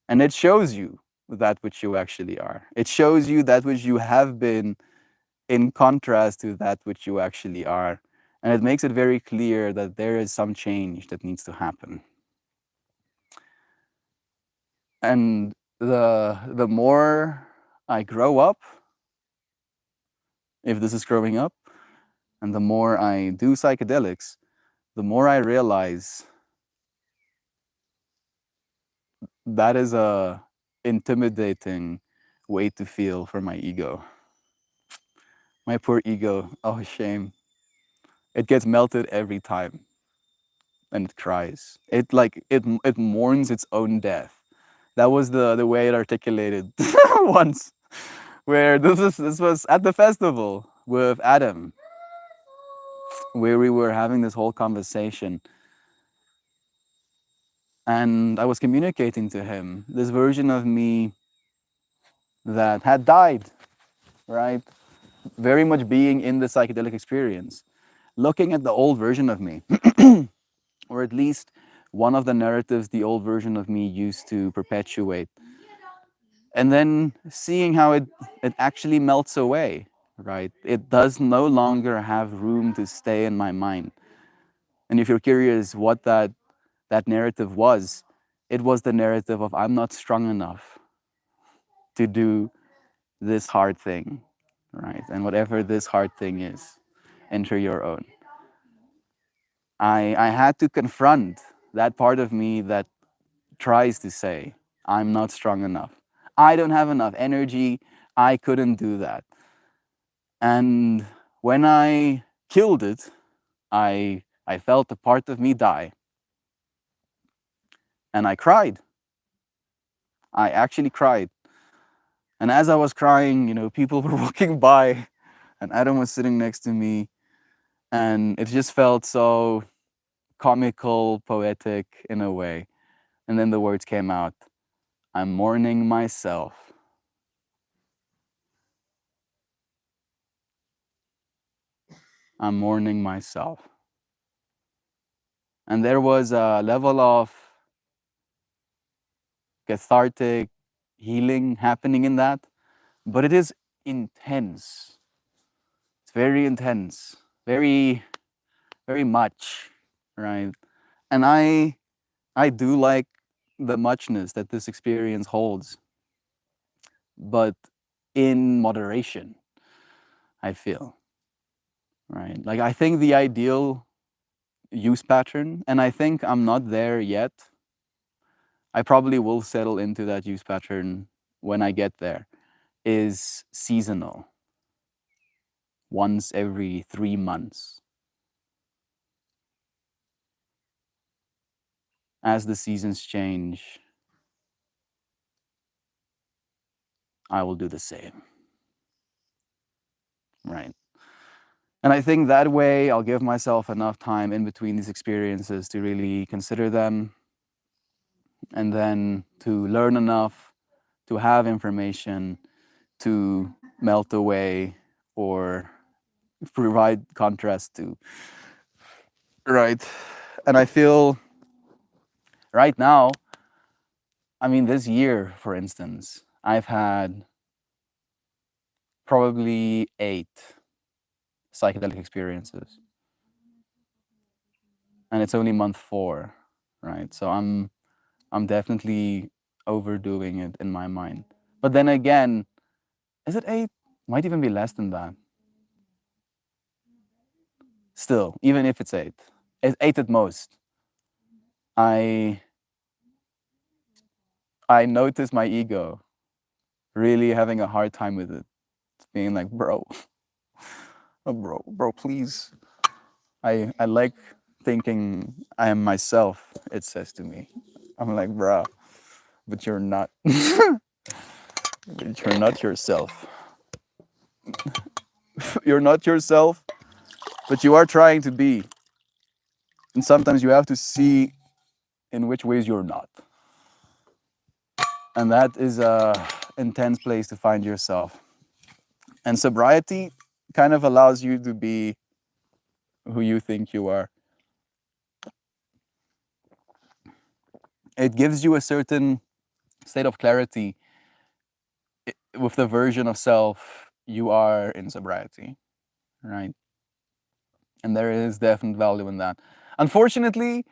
And it shows you that which you actually are. It shows you that which you have been in contrast to that which you actually are. And it makes it very clear that there is some change that needs to happen. And the more I grow up, if this is growing up, and the more I do psychedelics, the more I realize that is a intimidating way to feel for my ego. My poor ego, oh shame. It gets melted every time and it cries. It mourns its own death. That was the way it articulated once, where this was at the festival with Adam, where we were having this whole conversation, and I was communicating to him this version of me that had died, right? Very much being in the psychedelic experience, looking at the old version of me, or at least one of the narratives the old version of me used to perpetuate, and then seeing how it actually melts away, right? It does no longer have room to stay in my mind. And if you're curious what that narrative was, it was the narrative of I'm not strong enough to do this hard thing, right? And whatever this hard thing is, enter your own. I had to confront that part of me that tries to say, I'm not strong enough. I don't have enough energy. I couldn't do that. And when I killed it, I felt a part of me die. And I cried. I actually cried. And as I was crying, people were walking by, and Adam was sitting next to me, and it just felt so comical, poetic in a way. And then the words came out, I'm mourning myself. I'm mourning myself. And there was a level of cathartic healing happening in that, but it is intense. It's very intense, very, very much, right? And I do like the muchness that this experience holds, but in moderation, I feel, right? Like, I think the ideal use pattern, and I think I'm not there yet. I probably will settle into that use pattern when I get there, is seasonal, once every 3 months. As the seasons change, I will do the same, right? And I think that way I'll give myself enough time in between these experiences to really consider them, and then to learn enough to have information to melt away or provide contrast to. Right. And I feel right now, I mean, this year, for instance, I've had probably 8 psychedelic experiences. And it's only month 4, right? So I'm definitely overdoing it in my mind. But then again, is it 8? Might even be less than that. Still, even if it's 8, it's 8 at most. I notice my ego really having a hard time with it. It's being like, bro, oh, bro, please. I like thinking I am myself, it says to me. I'm like, bro, but you're not. But you're not yourself. You're not yourself, but you are trying to be. And sometimes you have to see in which ways you're not. And that is a intense place to find yourself. And sobriety kind of allows you to be who you think you are. It gives you a certain state of clarity with the version of self you are in sobriety, right? And there is definite value in that. Unfortunately,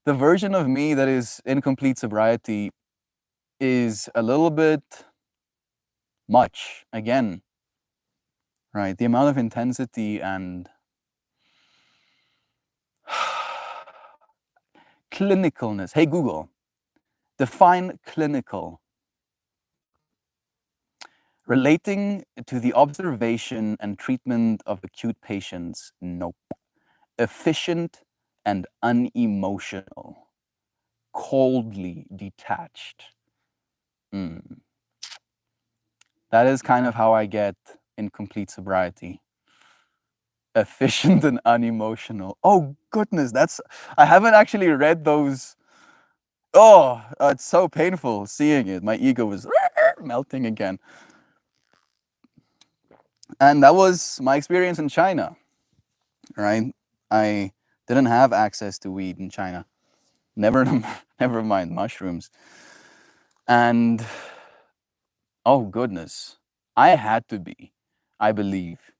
the version of me that is in complete sobriety is a little bit much again, right? The amount of intensity and clinicalness. Hey, Google, define clinical. Relating to the observation and treatment of acute patients, nope. Efficient and unemotional, coldly detached. That is kind of how I get in complete sobriety. Efficient and unemotional. Oh goodness, I haven't actually read those. Oh, it's so painful seeing it. My ego was melting again. And that was my experience in China, right? I didn't have access to weed in China. Never mind mushrooms. And oh goodness, I had to be, I believe,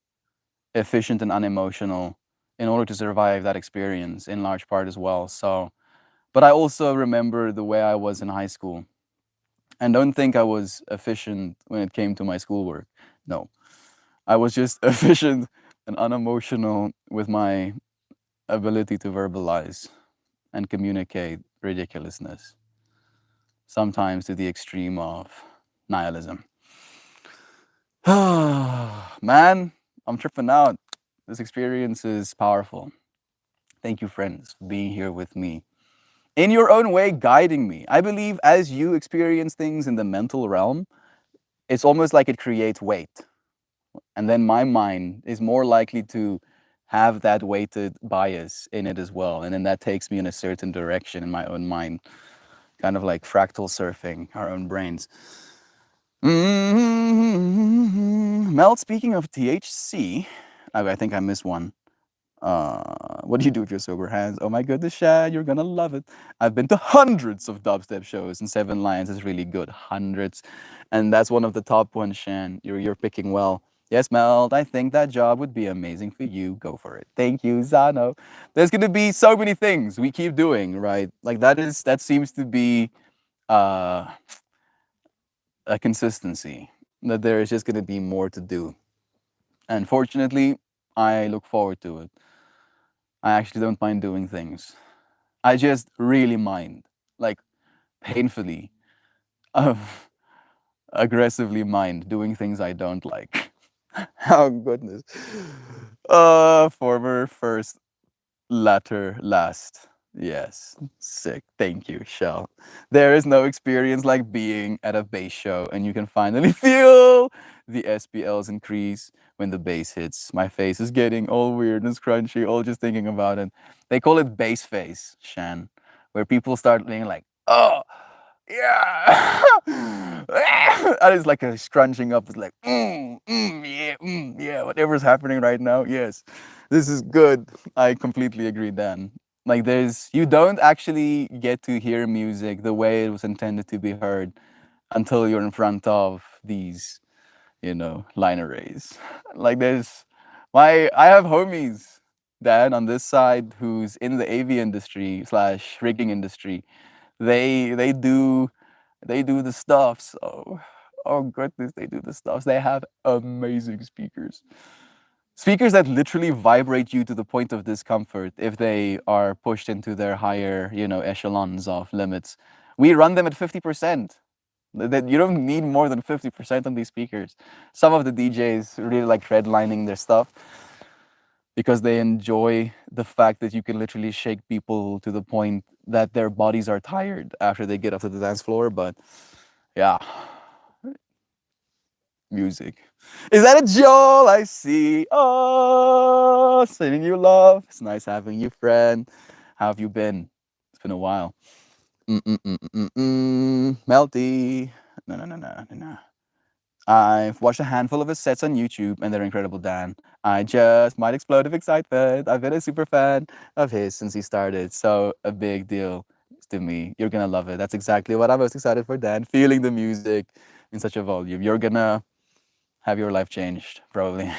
efficient and unemotional in order to survive that experience in large part as well. So, but I also remember the way I was in high school, and don't think I was efficient when it came to my schoolwork. No, I was just efficient and unemotional with my ability to verbalize and communicate ridiculousness, sometimes to the extreme of nihilism. Man, I'm tripping out. This experience is powerful. Thank you, friends, for being here with me. In your own way, guiding me. I believe as you experience things in the mental realm, it's almost like it creates weight. And then my mind is more likely to have that weighted bias in it as well. And then that takes me in a certain direction in my own mind, kind of like fractal surfing our own brains. Mel, speaking of THC, I think I missed one. What do you do with your sober hands? Oh my goodness, Shad, you're gonna love it. I've been to hundreds of dubstep shows, and Seven Lions is really good. Hundreds. And that's one of the top ones, Shan. You're picking well. Yes, Mel, I think that job would be amazing for you. Go for it. Thank you, Zano. There's gonna be so many things we keep doing, right? Like that seems to be uh a consistency. That there is just gonna be more to do. And fortunately, I look forward to it. I actually don't mind doing things. I just really mind, like painfully, uh, aggressively mind doing things I don't like. Oh goodness. Former first, latter last. Yes, sick. Thank you, Shell. There is no experience like being at a bass show and you can finally feel the SPLs increase when the bass hits. My face is getting all weird and scrunchy, all just thinking about it. They call it bass face, Shan, where people start being like, oh, yeah. And it's like a scrunching up. It's like, yeah, whatever's happening right now. Yes, this is good. I completely agree, Dan. Like, you don't actually get to hear music the way it was intended to be heard until you're in front of these, line arrays. Like, I have homies, Dan, on this side who's in the AV industry / rigging industry. They do the stuff. So, oh goodness, they do the stuff. They have amazing speakers that literally vibrate you to the point of discomfort if they are pushed into their higher, echelons of limits. We run them at 50%. That you don't need more than 50% on these speakers. Some of the DJs really like redlining their stuff because they enjoy the fact that you can literally shake people to the point that their bodies are tired after they get off to the dance floor. But yeah, music. Is that a Joel I see? Oh, sending you love. It's nice having you, friend. How have you been? It's been a while. Melty. No, no, no, no, no, no. I've watched a handful of his sets on YouTube and they're incredible, Dan. I just might explode of excitement. I've been a super fan of his since he started. So a big deal to me. You're gonna love it. That's exactly what I'm most excited for, Dan. Feeling the music in such a volume. You're gonna have your life changed, probably.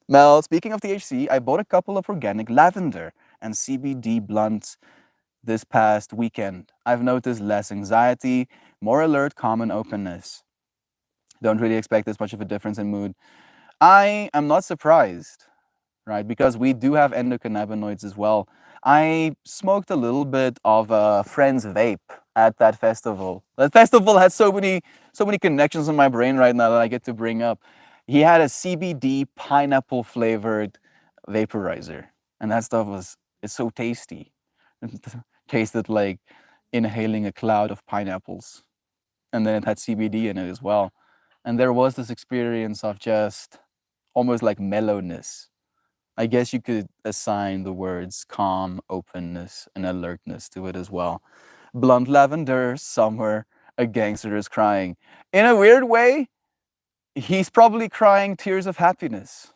Mel, speaking of THC, I bought a couple of organic lavender and CBD blunts this past weekend. I've noticed less anxiety, more alert, calm, and openness. Don't really expect this much of a difference in mood. I am not surprised, right? Because we do have endocannabinoids as well. I smoked a little bit of a friend's vape at that festival. That festival has so many connections in my brain right now that I get to bring up. He had a CBD pineapple flavored vaporizer, and that stuff it's so tasty. It tasted like inhaling a cloud of pineapples, and then it had CBD in it as well. And there was this experience of just almost like mellowness. I guess you could assign the words calm, openness, and alertness to it as well. Blunt lavender, somewhere a gangster is crying. In a weird way, he's probably crying tears of happiness.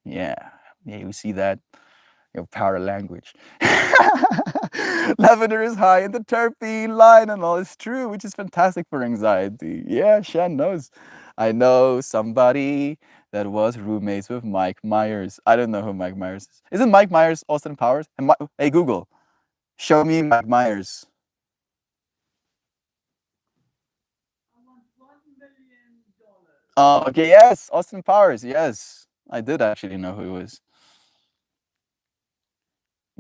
Yeah, you see that? Your power language. Lavender is high in the terpene line and all is true, which is fantastic for anxiety. Yeah, Shan knows. I know somebody that was roommates with Mike Myers. I don't know who Mike Myers is. Isn't Mike Myers Austin Powers? Hey, Google, show me Mike Myers. Oh, okay, yes, Austin Powers, yes. I did actually know who he was.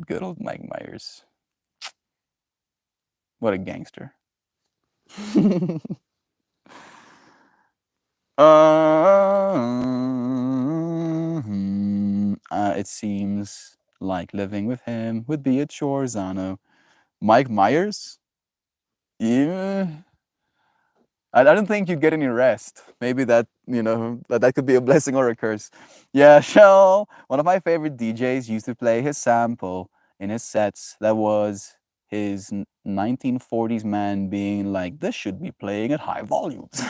Good old Mike Myers. What a gangster. It seems like living with him would be a chore, Zano. Mike Myers? Yeah. I don't think you'd get any rest. Maybe that, that could be a blessing or a curse. Yeah, Shell, one of my favorite DJs, used to play his sample in his sets. That was his 1940s man being like, this should be playing at high volumes.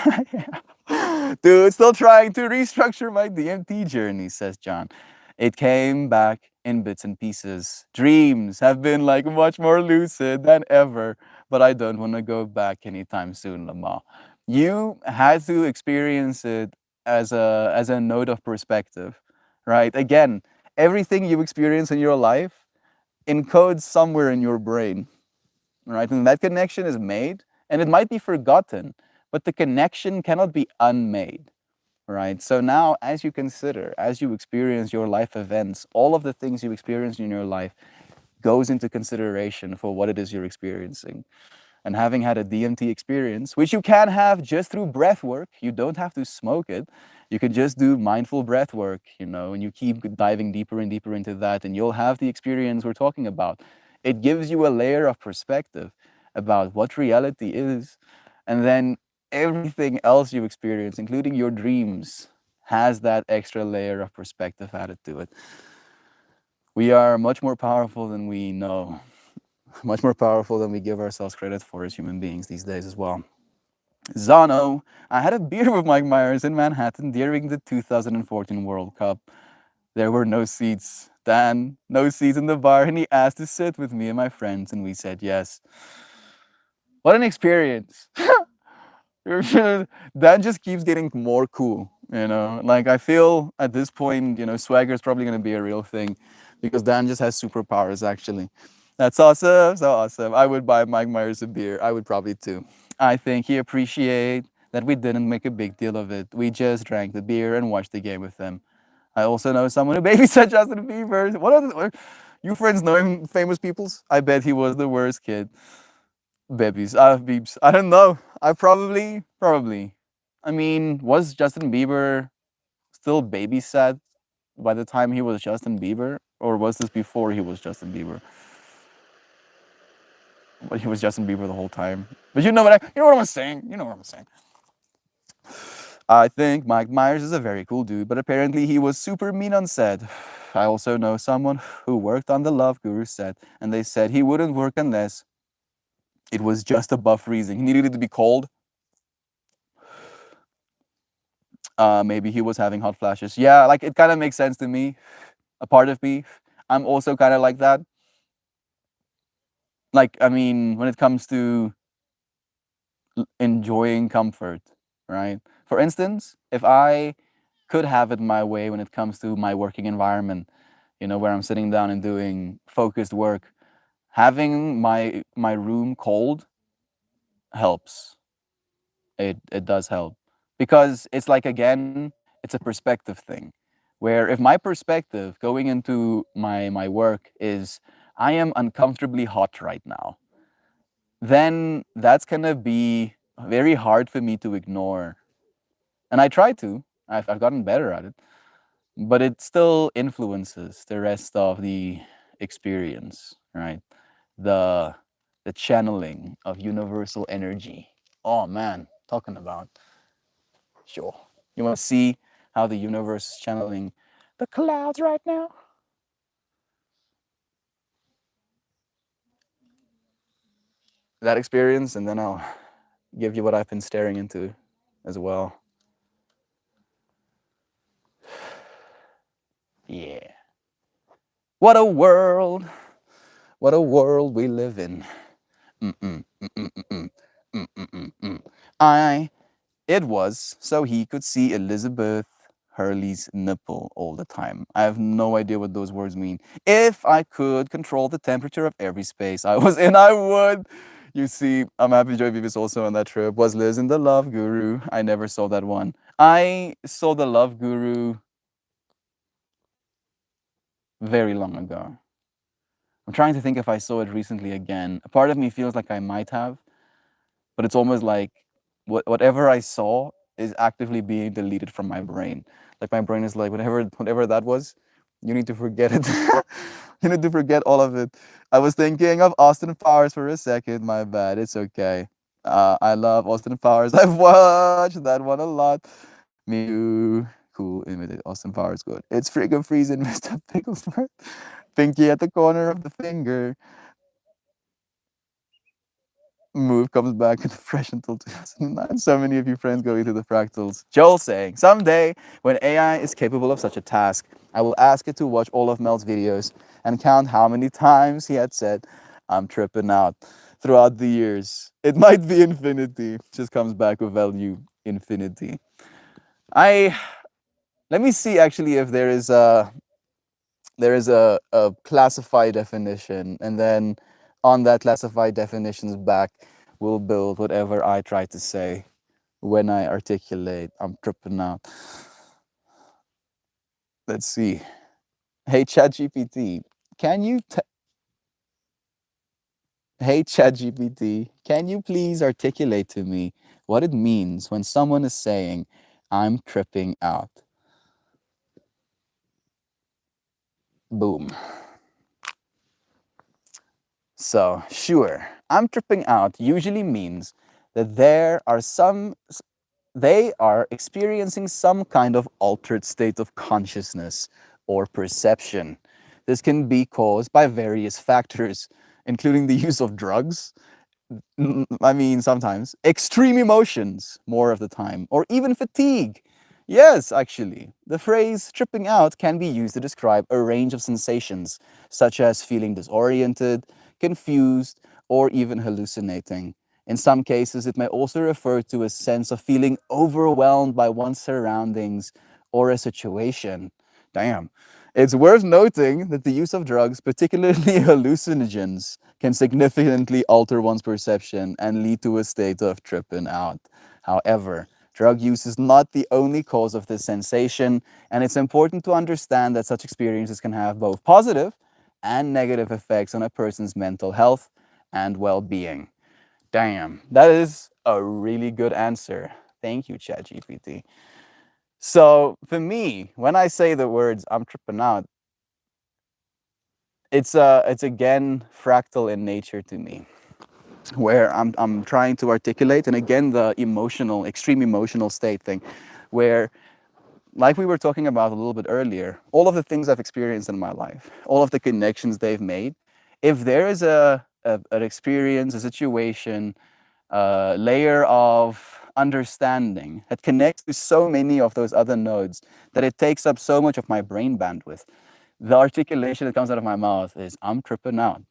Dude, still trying to restructure my DMT journey, says John. It came back in bits and pieces. Dreams have been like much more lucid than ever, but I don't want to go back anytime soon, Lamar. You had to experience it as a note of perspective, right? Again, everything you experience in your life encodes somewhere in your brain, right? And that connection is made, and it might be forgotten, but the connection cannot be unmade, right? So now, as you consider, as you experience your life events, all of the things you experience in your life goes into consideration for what it is you're experiencing. And having had a DMT experience, which you can have just through breath work, you don't have to smoke it. You can just do mindful breath work, and you keep diving deeper and deeper into that, and you'll have the experience we're talking about. It gives you a layer of perspective about what reality is. And then everything else you experience, including your dreams, has that extra layer of perspective added to it. We are much more powerful than we know, much more powerful than we give ourselves credit for as human beings these days as well. Zano, I had a beer with Mike Myers in Manhattan during the 2014 World Cup. There were no seats. Dan, no seats in the bar, and he asked to sit with me and my friends, and we said yes. What an experience. Dan just keeps getting more cool, Like, I feel at this point, swagger is probably going to be a real thing because Dan just has superpowers, actually. That's awesome. So awesome. I would buy Mike Myers a beer. I would probably too. I think he appreciate that we didn't make a big deal of it. We just drank the beer and watched the game with him. I also know someone who babysat Justin Bieber. You friends know him, famous peoples? I bet he was the worst kid. Babies, beeps. I don't know. I probably. I mean, was Justin Bieber still babysat by the time he was Justin Bieber, or was this before he was Justin Bieber? But he was Justin Bieber the whole time. But you know what I'm saying. You know what I'm saying. I think Mike Myers is a very cool dude, but apparently he was super mean on set. I also know someone who worked on the Love Guru set, and they said he wouldn't work unless it was just above freezing. He needed it to be cold. Maybe he was having hot flashes. Yeah, like it kind of makes sense to me. A part of me, I'm also kind of like that. Like, I mean, when it comes to enjoying comfort, right? For instance, if I could have it my way when it comes to my working environment, where I'm sitting down and doing focused work, having my room cold helps. It does help because it's like, again, it's a perspective thing, where if my perspective going into my work is I am uncomfortably hot right now, then that's gonna be very hard for me to ignore. And I try to. I've gotten better at it, but it still influences the rest of the experience, right? The the channeling of universal energy. Oh man, talking about. Sure. You want to see how the universe is channeling the clouds right now? That experience, and then I'll give you what I've been staring into as well. Yeah. What a world. What a world we live in. Mm-mm, mm-mm, mm-mm, mm-mm, mm-mm. It was so he could see Elizabeth Hurley's nipple all the time. I have no idea what those words mean. If I could control the temperature of every space I was in, I would. You see, I'm happy Joy Viv is also on that trip. Was Liz in The Love Guru? I never saw that one. I saw The Love Guru very long ago. I'm trying to think if I saw it recently again. A part of me feels like I might have, but it's almost like whatever I saw is actively being deleted from my brain. Like my brain is like, whatever that was, you need to forget it. You need to forget all of it. I was thinking of Austin Powers for a second. My bad. It's okay. I love Austin Powers. I've watched that one a lot. Me too. Cool. Imitate Austin Powers. Good. It's friggin' freezing, Mr. Picklesworth. Pinky at the corner of the finger. Move comes back in the fresh until 2009. So many of you friends going through the fractals. Joel saying, someday when AI is capable of such a task, I will ask it to watch all of Mel's videos and count how many times he had said, I'm tripping out throughout the years. It might be infinity. Just comes back with value infinity. Let me see actually if there is a classified definition, and then on that classified definition's back, we'll build whatever I try to say when I articulate. I'm tripping out. Let's see. Hey ChatGPT, can you Hey ChatGPT, can you please articulate to me what it means when someone is saying, I'm tripping out? Boom. So, sure, I'm tripping out usually means that they are experiencing some kind of altered state of consciousness or perception. This can be caused by various factors, including the use of drugs. I mean, sometimes extreme emotions, more of the time, or even fatigue. Yes, actually, the phrase tripping out can be used to describe a range of sensations, such as feeling disoriented, confused, or even hallucinating. In some cases, it may also refer to a sense of feeling overwhelmed by one's surroundings or a situation. Damn. It's worth noting that the use of drugs, particularly hallucinogens, can significantly alter one's perception and lead to a state of tripping out. However, drug use is not the only cause of this sensation, and it's important to understand that such experiences can have both positive and negative effects on a person's mental health and well being. Damn, that is a really good answer. Thank you, ChatGPT. So, for me, when I say the words I'm tripping out, it's again fractal in nature to me, where I'm trying to articulate, and again the emotional, extreme emotional state thing, where, like we were talking about a little bit earlier, all of the things I've experienced in my life, all of the connections they've made, if there is an experience, a situation, a layer of understanding that connects to so many of those other nodes that it takes up so much of my brain bandwidth, the articulation that comes out of my mouth is I'm tripping out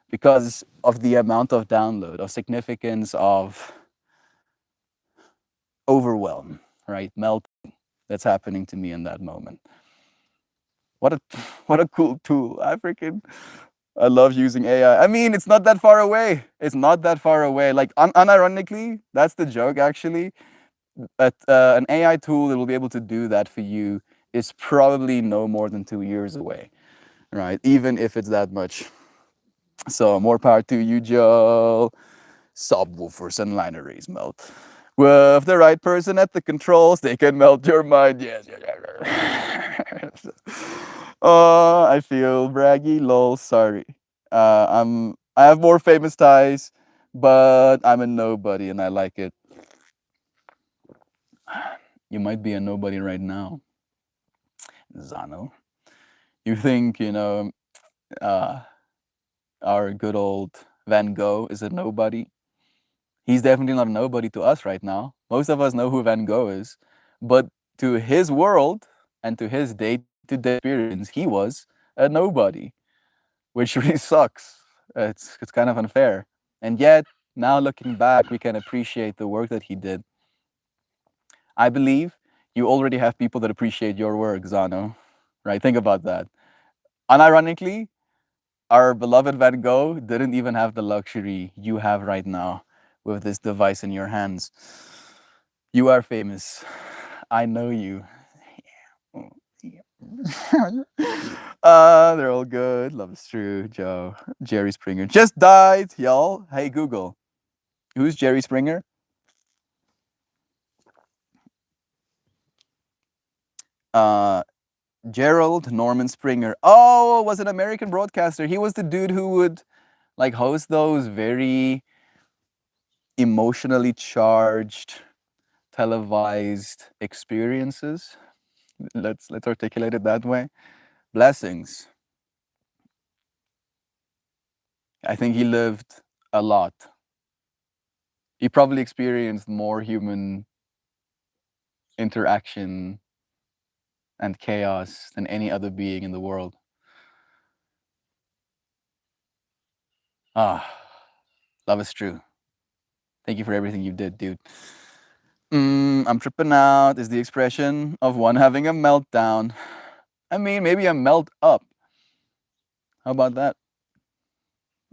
because of the amount of download, of significance, of overwhelm, right? Melting that's happening to me in that moment. What a what a cool tool. I love using AI. I mean, it's not that far away. It's not that far away. Like unironically, that's the joke actually. But an AI tool that will be able to do that for you is probably no more than 2 years away, right? Even if it's that much. So more power to you, Joel. Subwoofers and line arrays melt. With the right person at the controls, they can melt your mind. Yes, yes, yes. I feel braggy. Lol. Sorry. I have more famous ties, but I'm a nobody, and I like it. You might be a nobody right now, Zano. You think uh, our good old Van Gogh is a nobody? He's definitely not a nobody to us right now. Most of us know who Van Gogh is, but to his world and to his day-to-day experience, he was a nobody, which really sucks. It's kind of unfair. And yet, now looking back, we can appreciate the work that he did. I believe you already have people that appreciate your work, Zano. Right? Think about that. Unironically, our beloved Van Gogh didn't even have the luxury you have right now with this device in your hands. You are famous. I know you. They're all good. Love is true. Joe. Jerry Springer just died, y'all. Hey, Google. Who's Jerry Springer? Uh, Gerald Norman Springer. Oh, was an American broadcaster. He was the dude who would like host those very emotionally charged, televised experiences. Let's articulate it that way. Blessings. I think he lived a lot. He probably experienced more human interaction and chaos than any other being in the world. Ah, love is true. Thank you for everything you did, dude. I'm tripping out is the expression of one having a meltdown. I mean, maybe a melt up. How about that?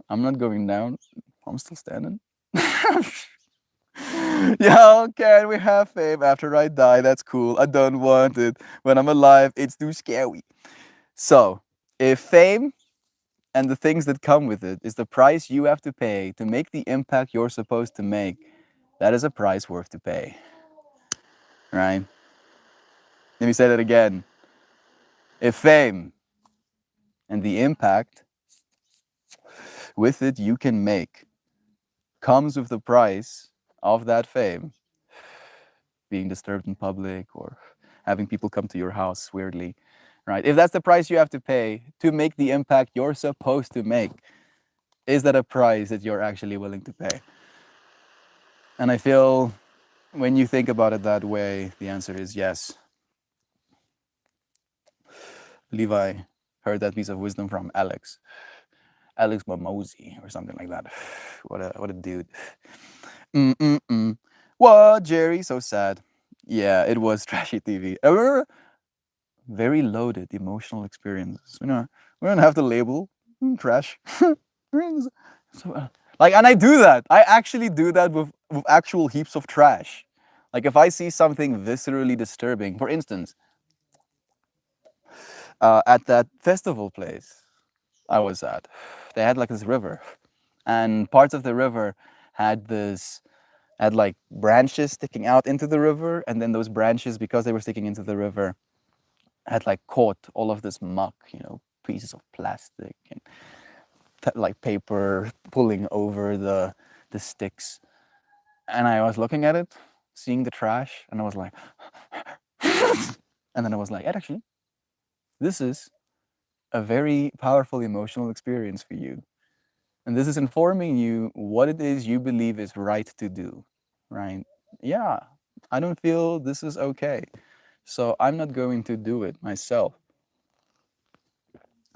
I'm not going down. I'm still standing. Yeah, can we have fame after I die? That's cool. I don't want it. When I'm alive, it's too scary. So, if fame and the things that come with it is the price you have to pay to make the impact you're supposed to make, that is a price worth to pay. Right? Let me say that again. If fame and the impact with it you can make comes with the price of that fame, being disturbed in public or having people come to your house weirdly, right? If that's the price you have to pay to make the impact you're supposed to make, is that a price that you're actually willing to pay? And I feel when you think about it that way, the answer is yes. I believe I heard that piece of wisdom from Alex Mamosi or something like that. What a dude. What, Jerry? So sad. Yeah, it was trashy TV. I remember very loaded emotional experiences. We don't have to label trash. So, like, and I do that. I actually do that with actual heaps of trash. Like, if I see something viscerally disturbing, for instance, at that festival place I was at, they had like this river, and parts of the river had like branches sticking out into the river, and then those branches, because they were sticking into the river, had like caught all of this muck, pieces of plastic and like paper pulling over the sticks. And I was looking at it, seeing the trash, and I was like, and then I was like, actually, this is a very powerful emotional experience for you. And this is informing you what it is you believe is right to do, right? Yeah, I don't feel this is okay. So I'm not going to do it myself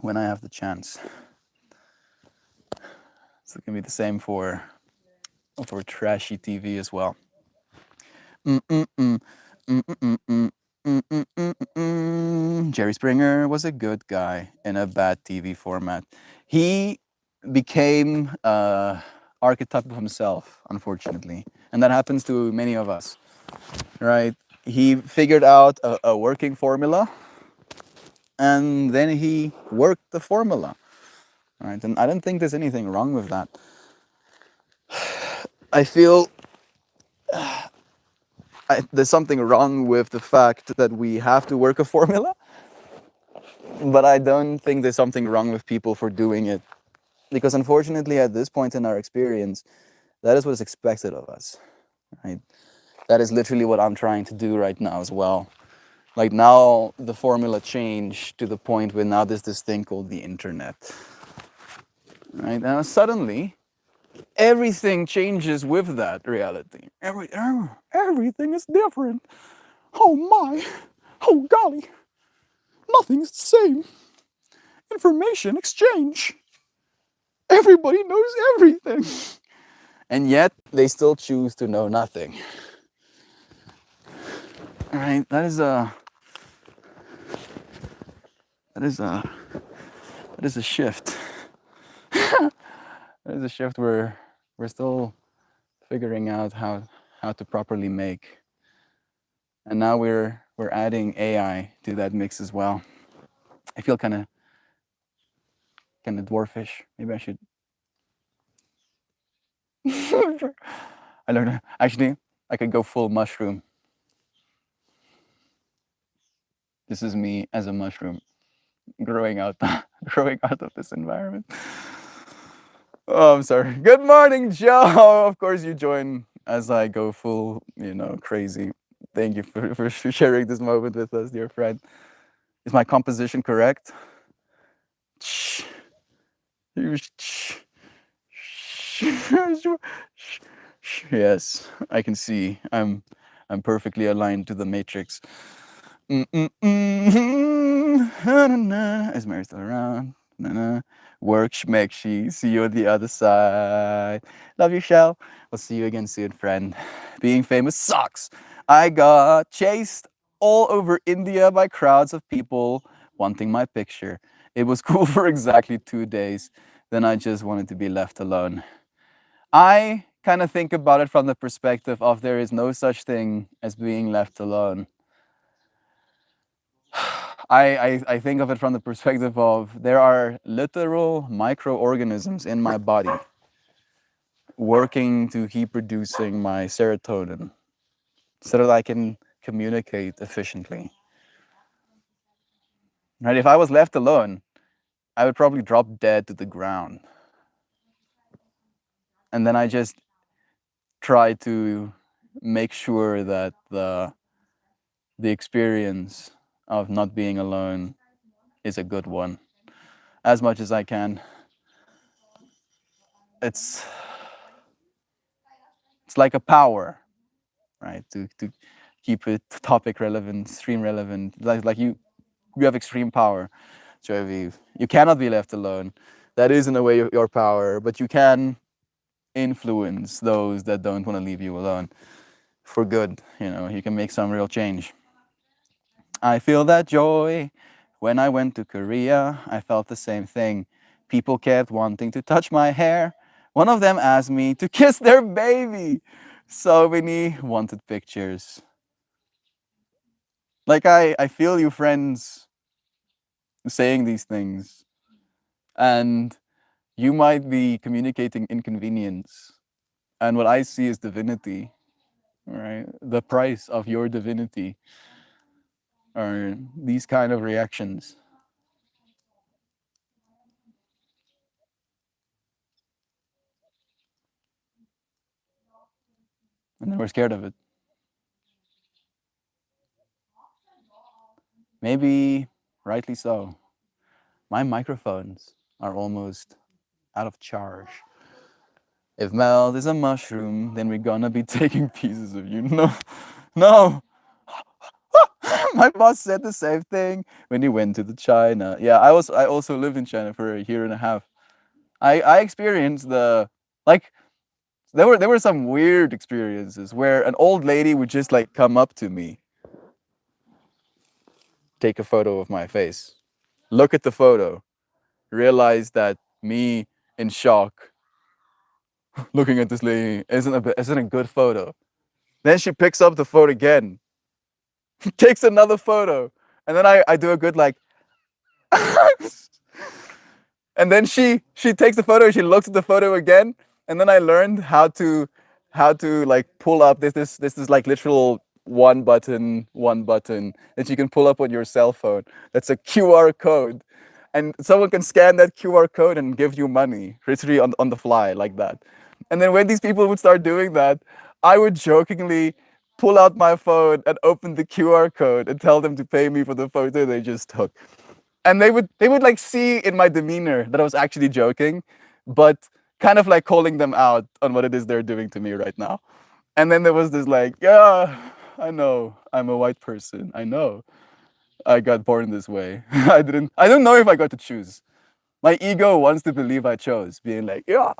when I have the chance. So it can be the same for trashy TV as well. Jerry Springer was a good guy in a bad TV format. He became archetype of himself, unfortunately, and that happens to many of us, right? He figured out a working formula, and then he worked the formula, right? And I don't think there's anything wrong with that. I feel there's something wrong with the fact that we have to work a formula, but I don't think there's something wrong with people for doing it, because unfortunately at this point in our experience, that is what is expected of us, right? That is literally what I'm trying to do right now as well. Like, now the formula changed to the point where now there's this thing called the internet, right? And suddenly everything changes with that reality. Everything is different. Oh my, oh golly, nothing's the same. Information exchange. Everybody knows everything. And yet they still choose to know nothing. All right, that is a shift. That is a shift where we're still figuring out how to properly make. And now we're adding AI to that mix as well. I feel kind of dwarfish. Maybe I should. I don't know. Actually, I could go full mushroom. This is me as a mushroom growing out of this environment. Oh, I'm sorry. Good morning, Joe. Of course, you join as I go full, crazy. Thank you for sharing this moment with us, dear friend. Is my composition correct? Shh. Shh. Yes, I can see. I'm perfectly aligned to the matrix. Is Mary still around? Work, schmeck, she. See you on the other side. Love you, Shell. We'll see you again soon, friend. Being famous sucks. I got chased all over India by crowds of people wanting my picture. It was cool for exactly 2 days. Then I just wanted to be left alone. I kind of think about it from the perspective of there is no such thing as being left alone. I think of it from the perspective of there are literal microorganisms in my body working to keep producing my serotonin so that I can communicate efficiently. Right? If I was left alone, I would probably drop dead to the ground. And then I just try to make sure that the experience of not being alone is a good one as much as I can. It's it's like a power, right? To keep it topic relevant, stream relevant. Like you have extreme power, Joviv. You cannot be left alone. That is in a way your power, but you can influence those that don't want to leave you alone for good. You can make some real change. I feel that joy. When I went to Korea, I felt the same thing. People kept wanting to touch my hair. One of them asked me to kiss their baby. So many wanted pictures. Like I feel you friends saying these things. And you might be communicating inconvenience. And what I see is divinity, right? The price of your divinity are these kind of reactions. And then we're scared of it. Maybe rightly so. My microphones are almost out of charge. If Mel is a mushroom, then we're gonna be taking pieces of you. No, no. My boss said the same thing when he went to the China. Yeah, I also lived in China for a year and a half. I experienced like there were some weird experiences where an old lady would just like come up to me, take a photo of my face, look at the photo, realize that me in shock looking at this lady isn't a good photo. Then she picks up the phone again, takes another photo, and then I do a good like and then she takes the photo, she looks at the photo again, and then I learned how to like pull up this is like literal one button that you can pull up on your cell phone. That's a QR code. And someone can scan that QR code and give you money, literally on the fly, like that. And then when these people would start doing that, I would jokingly pull out my phone and open the QR code and tell them to pay me for the photo they just took. And they would like see in my demeanor that I was actually joking, but kind of like calling them out on what it is they're doing to me right now. And then there was this like, yeah, I know I'm a white person. I know I got born this way. I don't know if I got to choose. My ego wants to believe I chose, being like, yeah,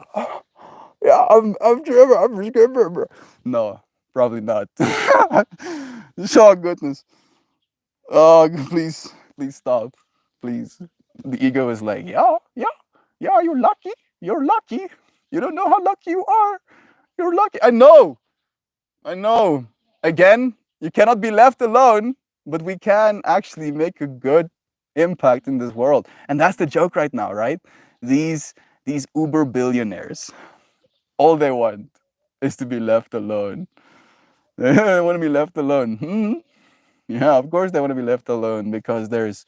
yeah, I'm Trevor, I'm Trevor. No, probably not. Oh goodness. Oh, please stop. Please. The ego is like, yeah, yeah, yeah, you're lucky. You're lucky. You don't know how lucky you are. You're lucky. I know. I know. Again, you cannot be left alone, but we can actually make a good impact in this world. And that's the joke right now, right? These uber billionaires, all they want is to be left alone. They want to be left alone. Yeah, of course they want to be left alone because there's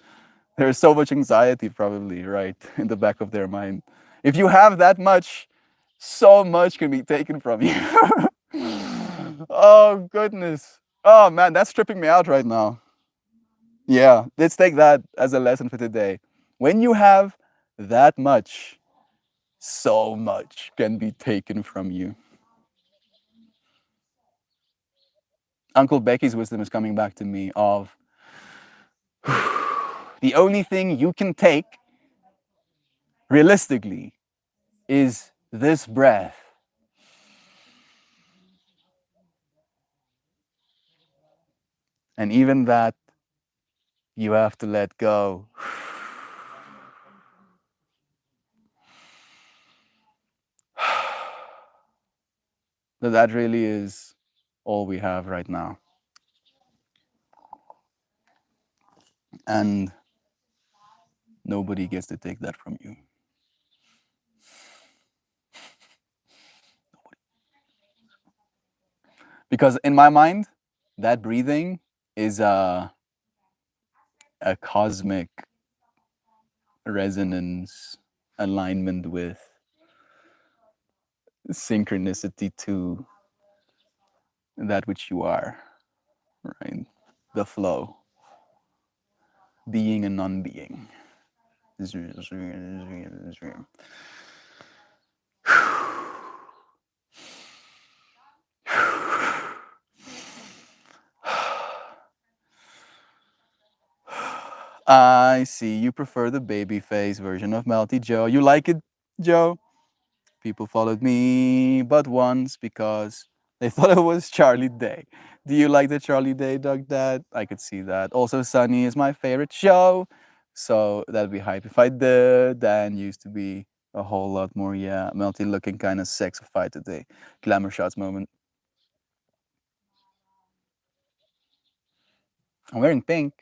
so much anxiety probably, right, in the back of their mind. If you have that much, so much can be taken from you. Oh, goodness. Oh, man, that's tripping me out right now. Yeah, let's take that as a lesson for today. When you have that much, so much can be taken from you. Uncle Becky's wisdom is coming back to me of the only thing you can take realistically is this breath. And even that, you have to let go. That really is all we have right now. And nobody gets to take that from you. Because in my mind, that breathing is a cosmic resonance, alignment with synchronicity to that which you are, right? The flow, being and non-being. I see you prefer the baby face version of Melty Joe. You like it, Joe? People followed me but once because they thought it was Charlie Day. Do you like the Charlie Day, Doug Dad? I could see that. Also, Sunny is my favorite show. So that'd be hype if I did. Dan used to be a whole lot more, yeah. Melty looking kind of sexified today. Glamour shots moment. I'm wearing pink.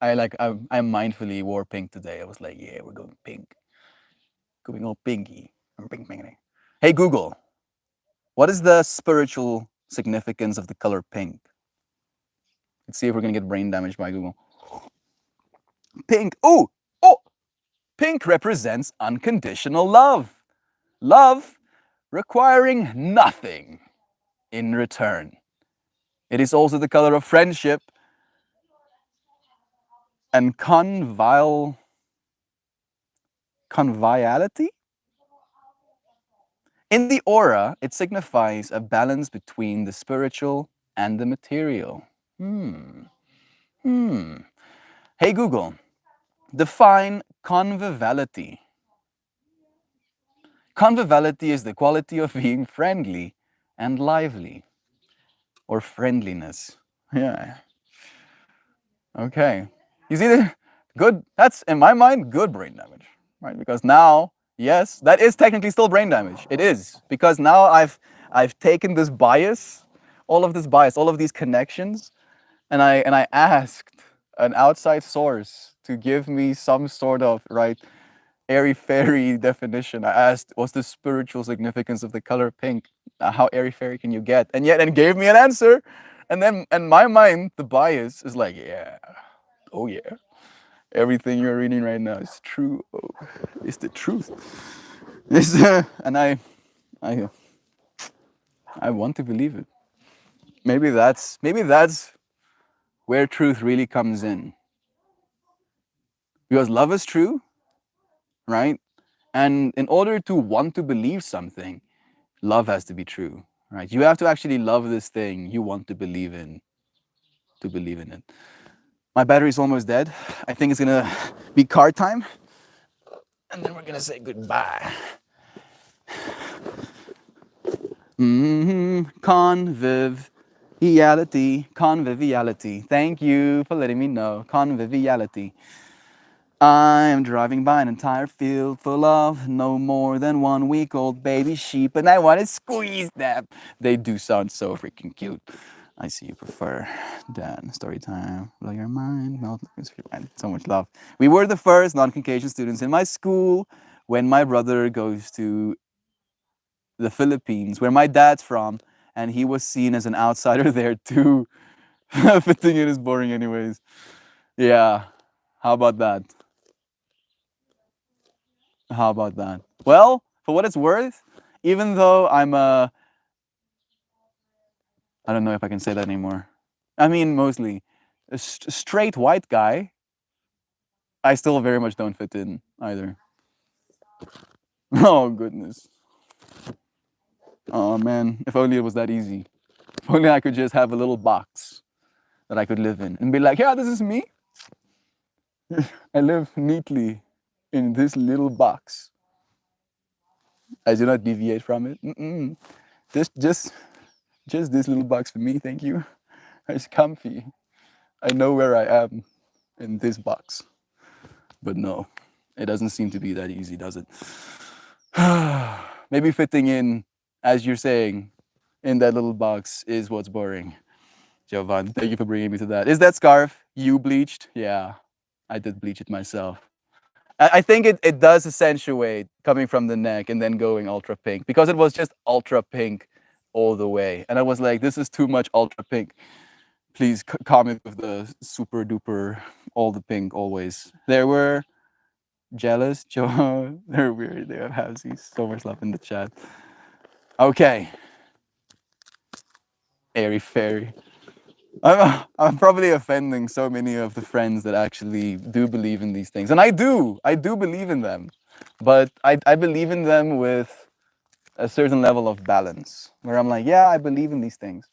I mindfully wore pink today. I was like, yeah, we're going pink. Going all pinky. I'm pink, pink. Hey, Google, what is the spiritual significance of the color pink? Let's see if we're gonna get brain damage by Google. Pink. Oh, pink represents unconditional love. Love requiring nothing in return. It is also the color of friendship and conviviality. In the aura, it signifies a balance between the spiritual and the material. Hey Google, define conviviality. Conviviality is the quality of being friendly and lively, or friendliness. Yeah. Okay. You see the good, that's in my mind, good brain damage, right? Because now, yes, that is technically still brain damage. It is. Because now I've taken this bias, all of this bias, all of these connections, and I asked an outside source to give me some sort of, right, airy-fairy definition. I asked, what's the spiritual significance of the color pink? How airy-fairy can you get? And gave me an answer. And then in my mind, the bias is like, yeah, oh yeah, everything you're reading right now is true. Oh, it's the truth. And I want to believe it. Maybe that's where truth really comes in. Because love is true, right? And in order to want to believe something, love has to be true, right? You have to actually love this thing you want to believe in it. My battery's almost dead. I think it's gonna be card time. And then we're gonna say goodbye. Conviviality. Thank you for letting me know. Conviviality. I am driving by an entire field full of no more than 1 week old baby sheep, and I want to squeeze them. They do sound so freaking cute. I see you prefer Dan. Story time. Blow your mind. Melt. So much love. We were the first non-Caucasian students in my school when my brother goes to the Philippines, where my dad's from, and he was seen as an outsider there too. Fitting in is boring, anyways. Yeah. How about that? How about that? Well, for what it's worth, even though I'm a, I don't know if I can say that anymore. I mean, mostly a straight white guy, I still very much don't fit in either. Oh, goodness. Oh, man. If only it was that easy. If only I could just have a little box that I could live in and be like, yeah, this is me. I live neatly in this little box. I do not deviate from it. Mm-mm. Just this little box for me, thank you. It's comfy. I know where I am in this box. But no, it doesn't seem to be that easy, does it? Maybe fitting in, as you're saying, in that little box is what's boring. Jovan, thank you for bringing me to that. Is that scarf you bleached? Yeah, I did bleach it myself. I think it does accentuate coming from the neck and then going ultra pink because it was just ultra pink all the way. And I was like, this is too much ultra pink. Please comment with the super duper, all the pink always. There were jealous, Joe. They're weird. They have halvesies. So much love in the chat. Okay. Airy fairy. I'm probably offending so many of the friends that actually do believe in these things. And I do believe in them. But I believe in them with a certain level of balance where I'm like, yeah, I believe in these things.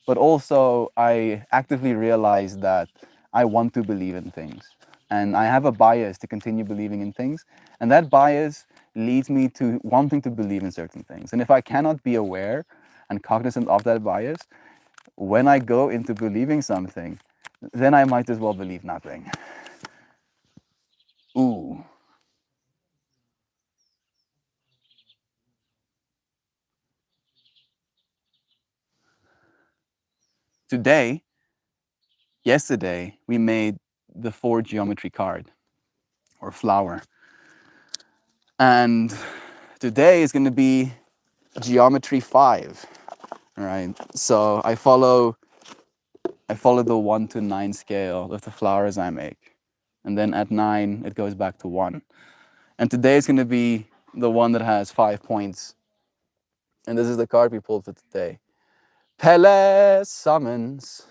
But also, I actively realize that I want to believe in things. And I have a bias to continue believing in things. And that bias leads me to wanting to believe in certain things. And if I cannot be aware and cognizant of that bias, when I go into believing something, then I might as well believe nothing. Ooh. Yesterday, we made the 4 geometry card or flower. And today is going to be geometry 5. All right. So I follow the 1 to 9 scale of the flowers I make. And then at 9, it goes back to 1. And today is going to be the one that has 5 points. And this is the card we pulled for today. Pele summons.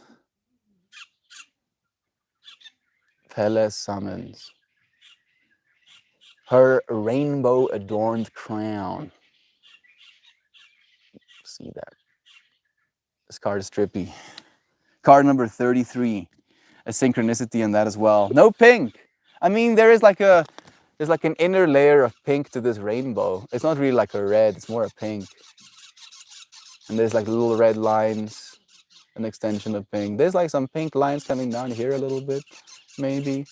Pele summons. Her rainbow adorned crown. See that? This card is trippy. Card number 33. A synchronicity in that as well. No pink. I mean, there's like an inner layer of pink to this rainbow. It's not really like a red, it's more a pink. And there's like little red lines, an extension of pink. There's like some pink lines coming down here a little bit, maybe.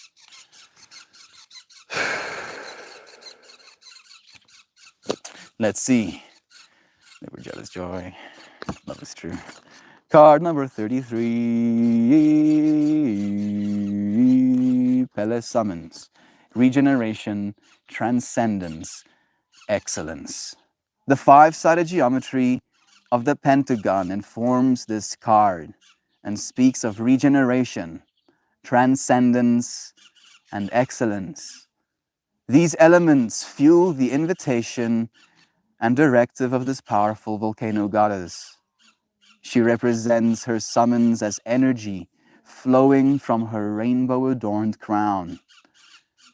Let's see. They were jealous joy. Love is true. Card number 33. Pele summons. Regeneration, transcendence, excellence. The 5-sided geometry of the pentagon informs this card and speaks of regeneration, transcendence, and excellence. These elements fuel the invitation and directive of this powerful volcano goddess. She represents her summons as energy flowing from her rainbow-adorned crown.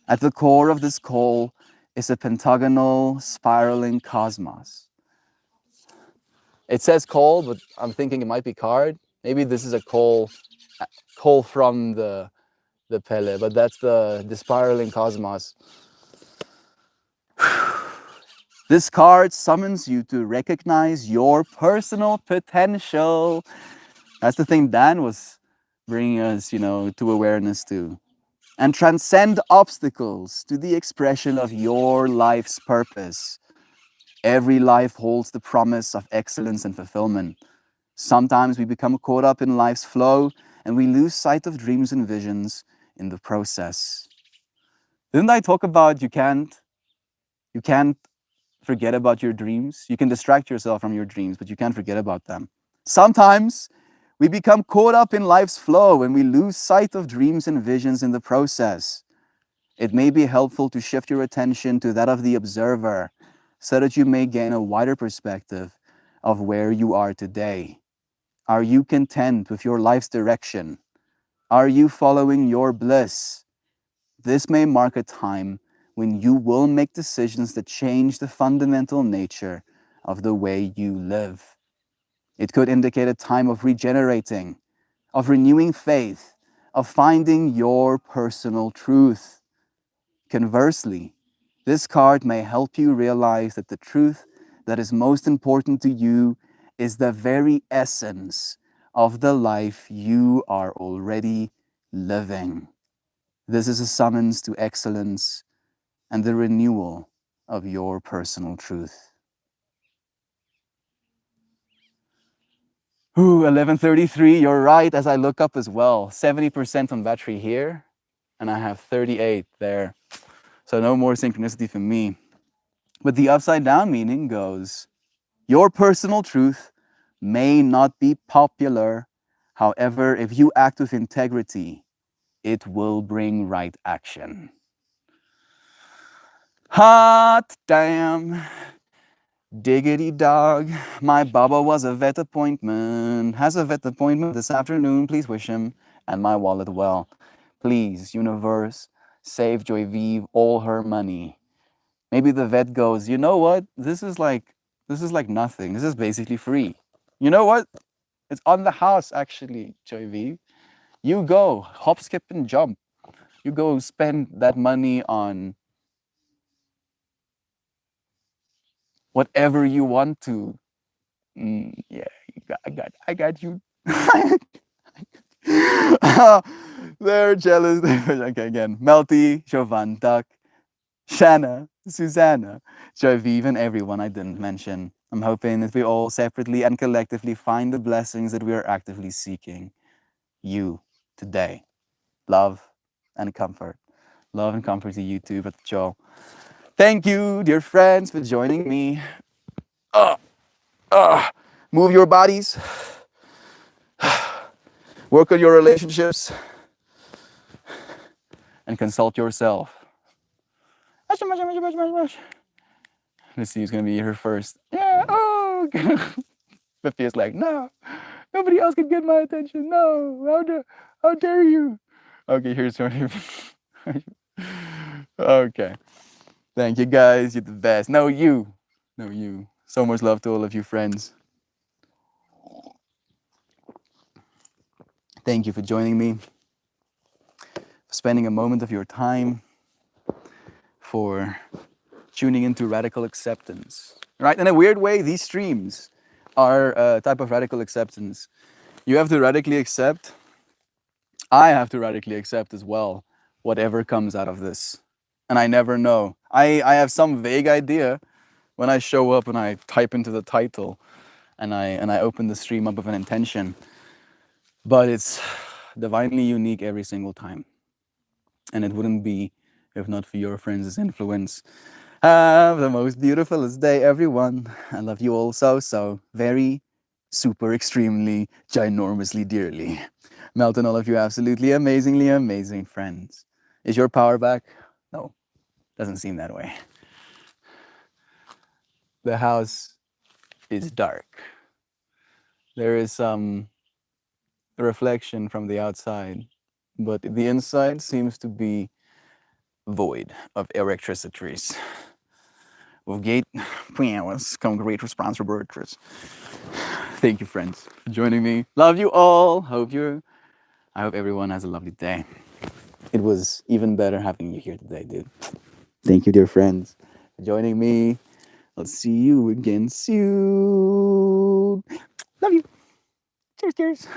At the core of this call is a pentagonal spiraling cosmos. It says call, but I'm thinking it might be card. Maybe this is a call from the Pele, but that's the spiraling cosmos. This card summons you to recognize your personal potential. That's the thing Dan was bringing us, to awareness to. And transcend obstacles to the expression of your life's purpose. Every life holds the promise of excellence and fulfillment. Sometimes we become caught up in life's flow and we lose sight of dreams and visions in the process. Didn't I talk about you can't forget about your dreams? You can distract yourself from your dreams, but you can't forget about them. Sometimes we become caught up in life's flow and we lose sight of dreams and visions in the process. It may be helpful to shift your attention to that of the observer so that you may gain a wider perspective of where you are today. Are you content with your life's direction? Are you following your bliss? This may mark a time when you will make decisions that change the fundamental nature of the way you live. It could indicate a time of regenerating, of renewing faith, of finding your personal truth. Conversely, this card may help you realize that the truth that is most important to you is the very essence of the life you are already living. This is a summons to excellence and the renewal of your personal truth. Ooh, 11:33, you're right, as I look up as well. 70% on battery here, and I have 38 there. So no more synchronicity for me. But the upside down meaning goes, your personal truth may not be popular. However, if you act with integrity, it will bring right action. Hot damn. Diggity dog. My Baba was a vet appointment. Has a vet appointment this afternoon. Please wish him and my wallet well. Please, universe, save Joy Vive all her money. Maybe the vet goes, you know what? This is like nothing. This is basically free. You know what? It's on the house actually, Joy Vive. You go, hop, skip, and jump. You go spend that money on whatever you want to. Yeah, I got you. They're jealous. Okay, again. Melty, Jovan, Duck, Shanna, Susanna, Joy Vive, and everyone I didn't mention. I'm hoping that we all separately and collectively find the blessings that we are actively seeking. You, today. Love and comfort. Love and comfort to you too, but Joe. Thank you, dear friends, for joining me. Move your bodies. Work on your relationships. And consult yourself. Let's see who's gonna be here first. Yeah, oh. Fifty is like, no, nobody else can get my attention. No, how dare you? Okay, here's your. Okay, thank you guys. You're the best. No, you. So much love to all of you friends. Thank you for joining me, for spending a moment of your time, for tuning into radical acceptance. Right? In a weird way, these streams are a type of radical acceptance. You have to radically accept. I have to radically accept as well whatever comes out of this. And I never know. I have some vague idea when I show up and I type into the title and I open the stream up with an intention. But it's divinely unique every single time. And it wouldn't be if not for your friends' influence. Have the most beautifulest day, everyone. I love you all so very, super, extremely, ginormously dearly. Melton, all of you absolutely amazingly amazing friends. Is your power back? No, doesn't seem that way. The house is dark. There is some reflection from the outside, but the inside seems to be void of electricities. With great powers come great responsibilities. Thank you, friends, for joining me. Love you all. I hope everyone has a lovely day. It was even better having you here today, dude. Thank you, dear friends, for joining me. I'll see you again soon. Love you. Cheers, cheers.